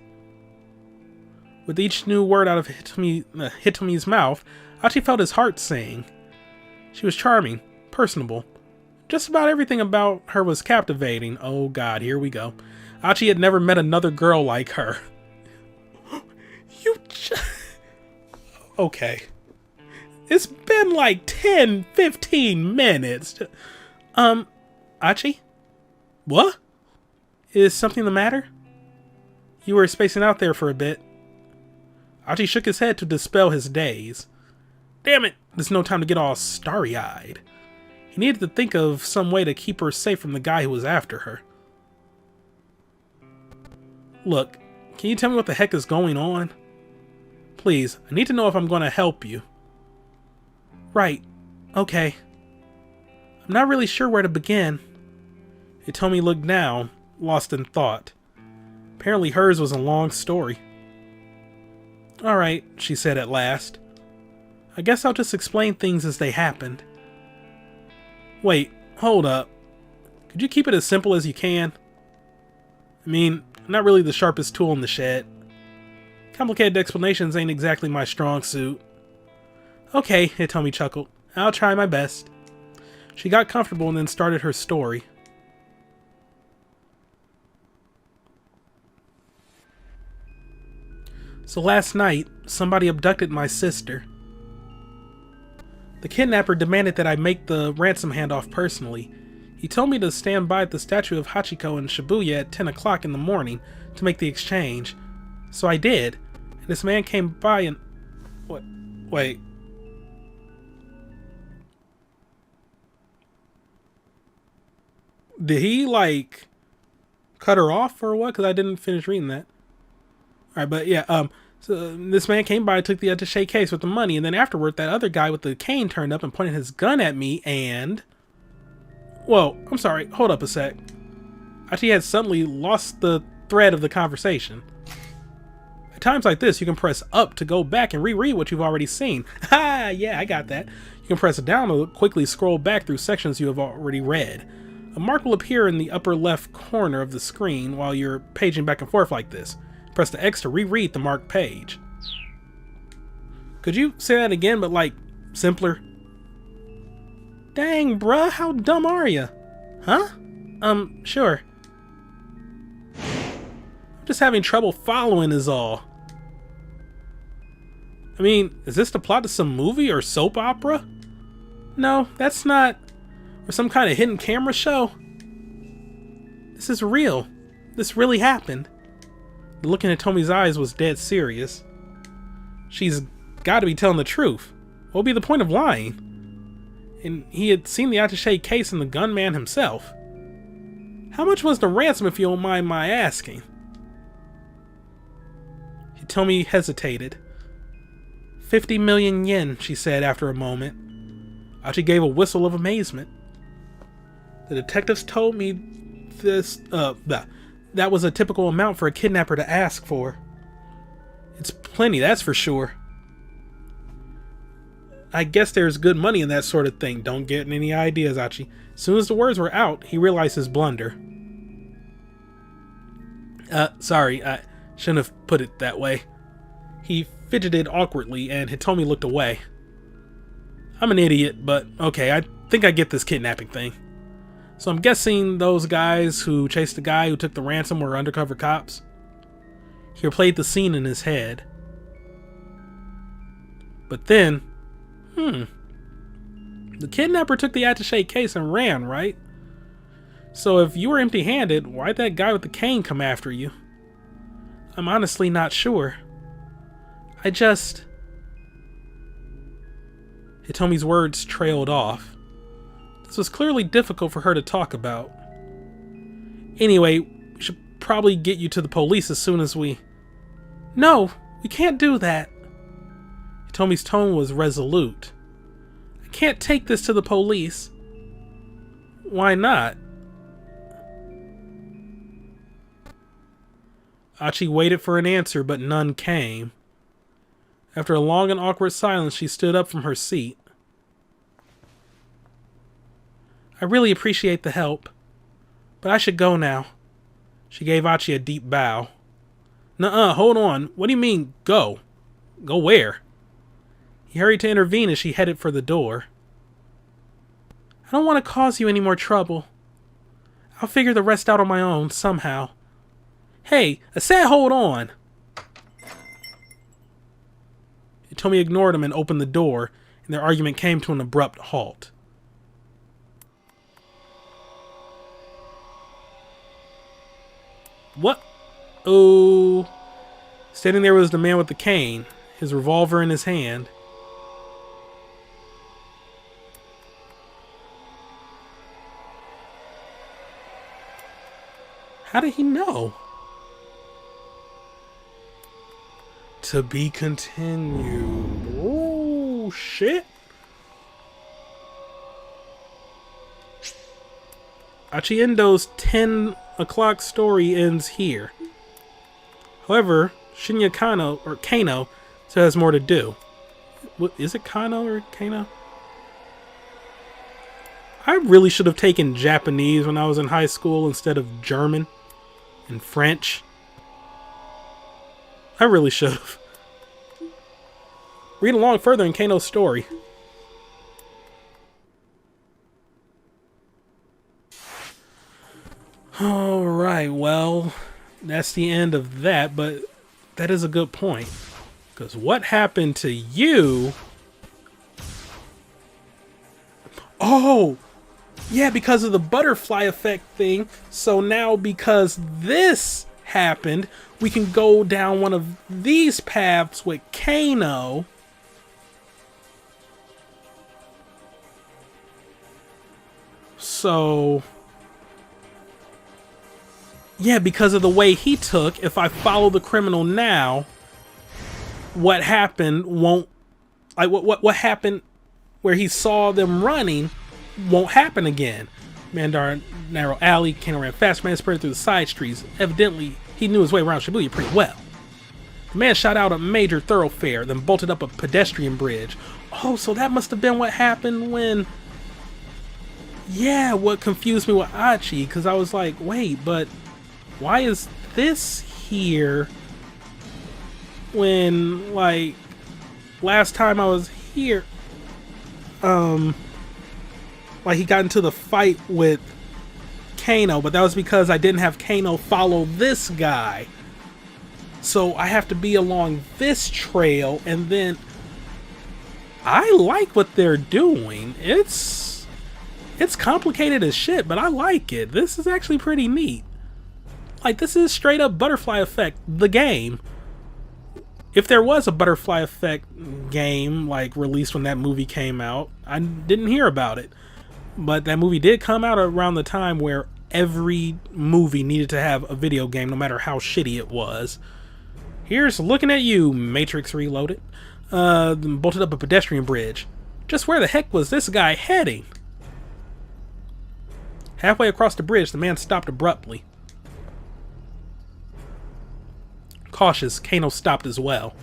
With each new word out of Hitomi's mouth, Achi felt his heart sing. She was charming, personable. Just about everything about her was captivating. Oh god, here we go. Achi had never met another girl like her. Okay. It's been like 10, 15 minutes. Achi? What? Is something the matter? You were spacing out there for a bit. Achi shook his head to dispel his daze. Damn it, there's no time to get all starry-eyed. He needed to think of some way to keep her safe from the guy who was after her. Look, can you tell me what the heck is going on? Please, I need to know if I'm going to help you. Right, okay. I'm not really sure where to begin. Hitomi looked down, lost in thought. Apparently hers was a long story. Alright, she said at last. I guess I'll just explain things as they happened. Wait, hold up. Could you keep it as simple as you can? I mean, I'm not really the sharpest tool in the shed. Complicated explanations ain't exactly my strong suit. Okay, Hitomi chuckled. I'll try my best. She got comfortable and then started her story. So last night, somebody abducted my sister. The kidnapper demanded that I make the ransom handoff personally. He told me to stand by at the statue of Hachiko in Shibuya at 10 o'clock in the morning to make the exchange. So I did. And this man came by and... What? Wait. Did he, cut her off or what? Because I didn't finish reading that. Alright, but yeah, So this man came by, took the attaché case with the money, and then afterward, that other guy with the cane turned up and pointed his gun at me and... Whoa, I'm sorry, hold up a sec. Achi had suddenly lost the thread of the conversation. At times like this, you can press up to go back and reread what you've already seen. Ha! Yeah, I got that. You can press down to quickly scroll back through sections you have already read. A mark will appear in the upper left corner of the screen while you're paging back and forth like this. Press the X to reread the marked page. Could you say that again, but like, simpler? Dang, bruh, how dumb are you? Huh? Sure. I'm just having trouble following is all. I mean, is this the plot to some movie or soap opera? No, that's not. Or some kind of hidden camera show. This is real. This really happened. The look in Hitomi's eyes was dead serious. She's got to be telling the truth. What would be the point of lying? And he had seen the attaché case and the gunman himself. How much was the ransom, if you don't mind my asking? Hitomi hesitated. 50 million yen, she said after a moment. Achi gave a whistle of amazement. The detectives told me this, that was a typical amount for a kidnapper to ask for. It's plenty, that's for sure. I guess there's good money in that sort of thing. Don't get any ideas, Achi. As soon as the words were out, he realized his blunder. Sorry, I shouldn't have put it that way. He fidgeted awkwardly, and Hitomi looked away. I'm an idiot, but okay, I think I get this kidnapping thing. So I'm guessing those guys who chased the guy who took the ransom were undercover cops? He replayed the scene in his head. But then, the kidnapper took the attaché case and ran, right? So if you were empty-handed, why'd that guy with the cane come after you? I'm honestly not sure. Hitomi's words trailed off. This was clearly difficult for her to talk about. Anyway, we should probably get you to the police as soon as we... No, we can't do that. Hitomi's tone was resolute. I can't take this to the police. Why not? Achi waited for an answer, but none came. After a long and awkward silence, she stood up from her seat. I really appreciate the help, but I should go now. She gave Achi a deep bow. Nuh-uh, hold on. What do you mean, go? Go where? He hurried to intervene as she headed for the door. I don't want to cause you any more trouble. I'll figure the rest out on my own, somehow. Hey, I said hold on! Hitomi ignored him and opened the door, and their argument came to an abrupt halt. What? Oh. Standing there was the man with the cane, his revolver in his hand. How did he know? To be continued. Oh, shit. Achi Endo's 10 o'clock story ends here. However, Shinya Kano, or Kano, still has more to do. What, is it Kano or Kano? I really should have taken Japanese when I was in high school instead of German and French. I really should have. Read along further in Kano's story. Alright, well, that's the end of that, but that is a good point. Because what happened to you... Oh! Yeah, because of the butterfly effect thing. So now because this happened, we can go down one of these paths with Kano. So... yeah, because of the way he took, if I follow the criminal now, what happened won't, like what happened where he saw them running won't happen again. Man down a narrow alley, Kano ran fast, man spread through the side streets. Evidently, he knew his way around Shibuya pretty well. The man shot out a major thoroughfare, then bolted up a pedestrian bridge. Oh, so that must have been what happened when... Yeah, what confused me with Achi, because I was like, wait, but why is this here when, like, last time I was here, like, he got into the fight with Kano, but that was because I didn't have Kano follow this guy. So I have to be along this trail, and then I like what they're doing. It's complicated as shit, but I like it. This is actually pretty neat. Like, this is straight up Butterfly Effect, the game. If there was a Butterfly Effect game, like, released when that movie came out, I didn't hear about it. But that movie did come out around the time where every movie needed to have a video game, no matter how shitty it was. Here's looking at you, Matrix Reloaded. Bolted up a pedestrian bridge. Just where the heck was this guy heading? Halfway across the bridge, the man stopped abruptly. Cautious, Kano stopped as well.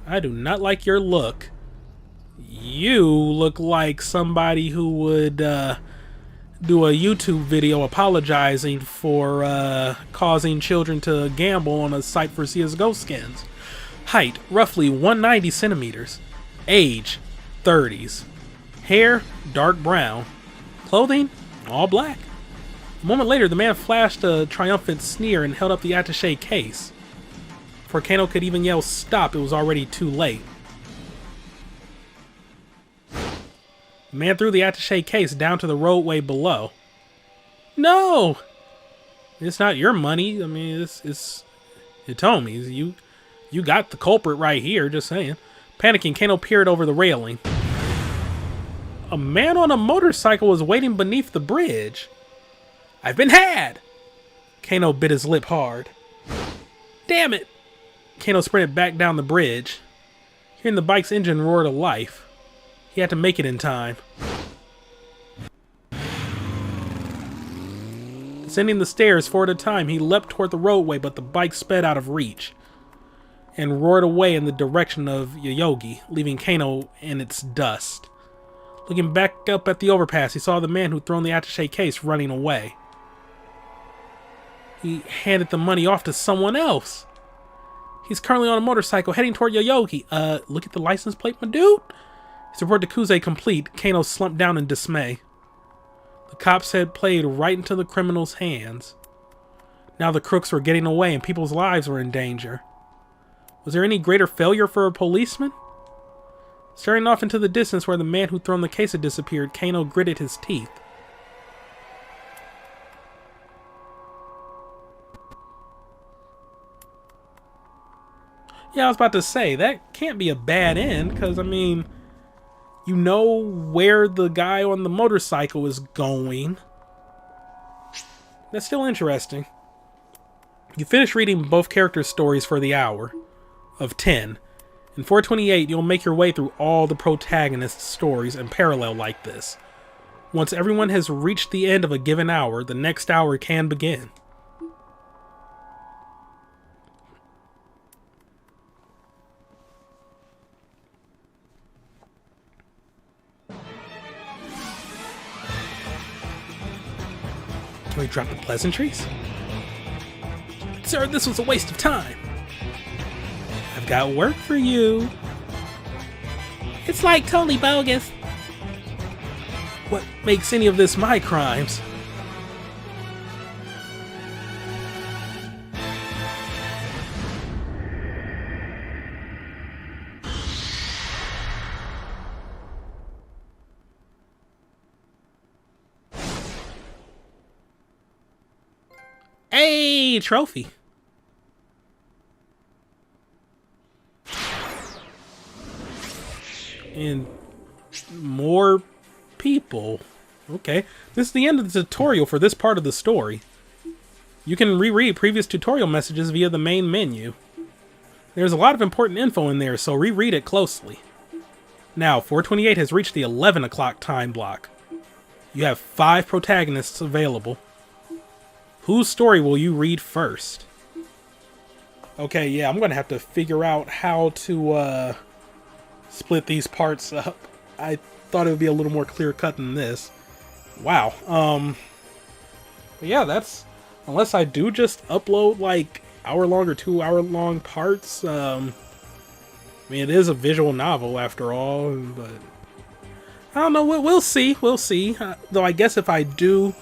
I do not like your look. You look like somebody who would do a YouTube video apologizing for causing children to gamble on a site for CSGO skins. Height, roughly 190 centimeters. Age, 30s. Hair, dark brown. Clothing, all black. A moment later, the man flashed a triumphant sneer and held up the attaché case. Before Kano could even yell stop, it was already too late. The man threw the attaché case down to the roadway below. No! It's not your money. I mean, it's Hitomi's. You got the culprit right here, just saying. Panicking, Kano peered over the railing. A man on a motorcycle was waiting beneath the bridge. I've been had! Kano bit his lip hard. Damn it! Kano sprinted back down the bridge. Hearing the bike's engine roar to life. He had to make it in time. Descending the stairs 4 at a time, he leapt toward the roadway, but the bike sped out of reach and roared away in the direction of Yoyogi, leaving Kano in its dust. Looking back up at the overpass, he saw the man who'd thrown the attaché case running away. He handed the money off to someone else. He's currently on a motorcycle heading toward Yoyogi. Look at the license plate, my dude. His report to Kuze complete, Kano slumped down in dismay. The cops had played right into the criminal's hands. Now the crooks were getting away and people's lives were in danger. Was there any greater failure for a policeman? Staring off into the distance where the man who'd thrown the case had disappeared, Kano gritted his teeth. Yeah, I was about to say, that can't be a bad end, because, I mean, you know where the guy on the motorcycle is going. That's still interesting. You finish reading both characters' stories for the hour of 10. In 428, you'll make your way through all the protagonists' stories in parallel like this. Once everyone has reached the end of a given hour, the next hour can begin. Can we drop the pleasantries? Sir, this was a waste of time. I've got work for you. It's like totally bogus. What makes any of this my crimes? Hey, trophy. And more people. Okay, this is the end of the tutorial for this part of the story. You can reread previous tutorial messages via the main menu. There's a lot of important info in there, so reread it closely. Now, 428 has reached the 11 o'clock time block. You have 5 protagonists available. Whose story will you read first? Okay, yeah, I'm going to have to figure out how to split these parts up. I thought it would be a little more clear-cut than this. Wow. But yeah, that's... Unless I do just upload, like, hour-long or 2-hour-long parts. I mean, it is a visual novel, after all, but... I don't know, we'll see, we'll see. Though I guess if I do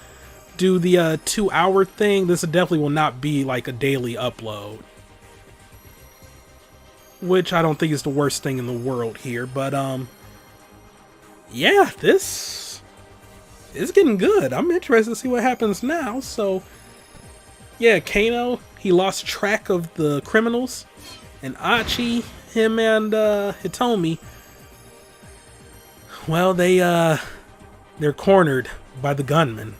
the 2-hour thing, this definitely will not be, like, a daily upload. Which I don't think is the worst thing in the world here, but, yeah, this is getting good. I'm interested to see what happens now, so... Yeah, Kano, he lost track of the criminals, and Achi, him and Hitomi, well, they're cornered by the gunman.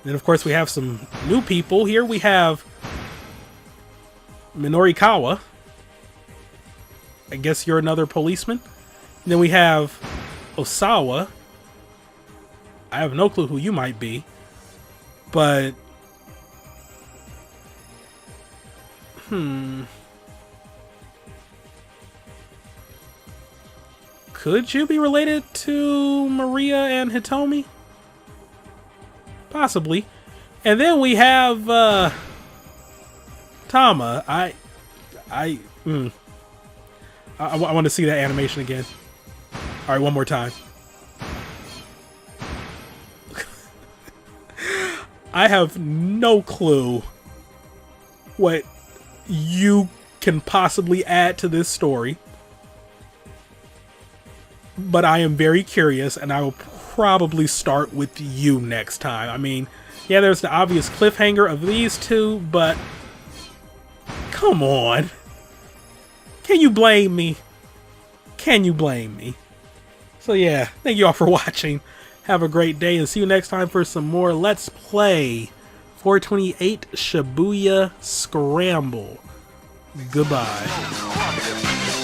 Then, of course, we have some new people. Here we have Minorikawa. I guess you're another policeman. And then we have Osawa. I have no clue who you might be, but... Could you be related to Maria and Hitomi? Possibly. And then we have Tama. I want to see that animation again. All right, one more time. I have no clue what you can possibly add to this story, but I am very curious, and I will probably start with you next time. I mean, yeah, there's the obvious cliffhanger of these two, but come on. Can you blame me? Can you blame me? So yeah, thank you all for watching. Have a great day, and see you next time for some more Let's Play 428 Shibuya Scramble. Goodbye.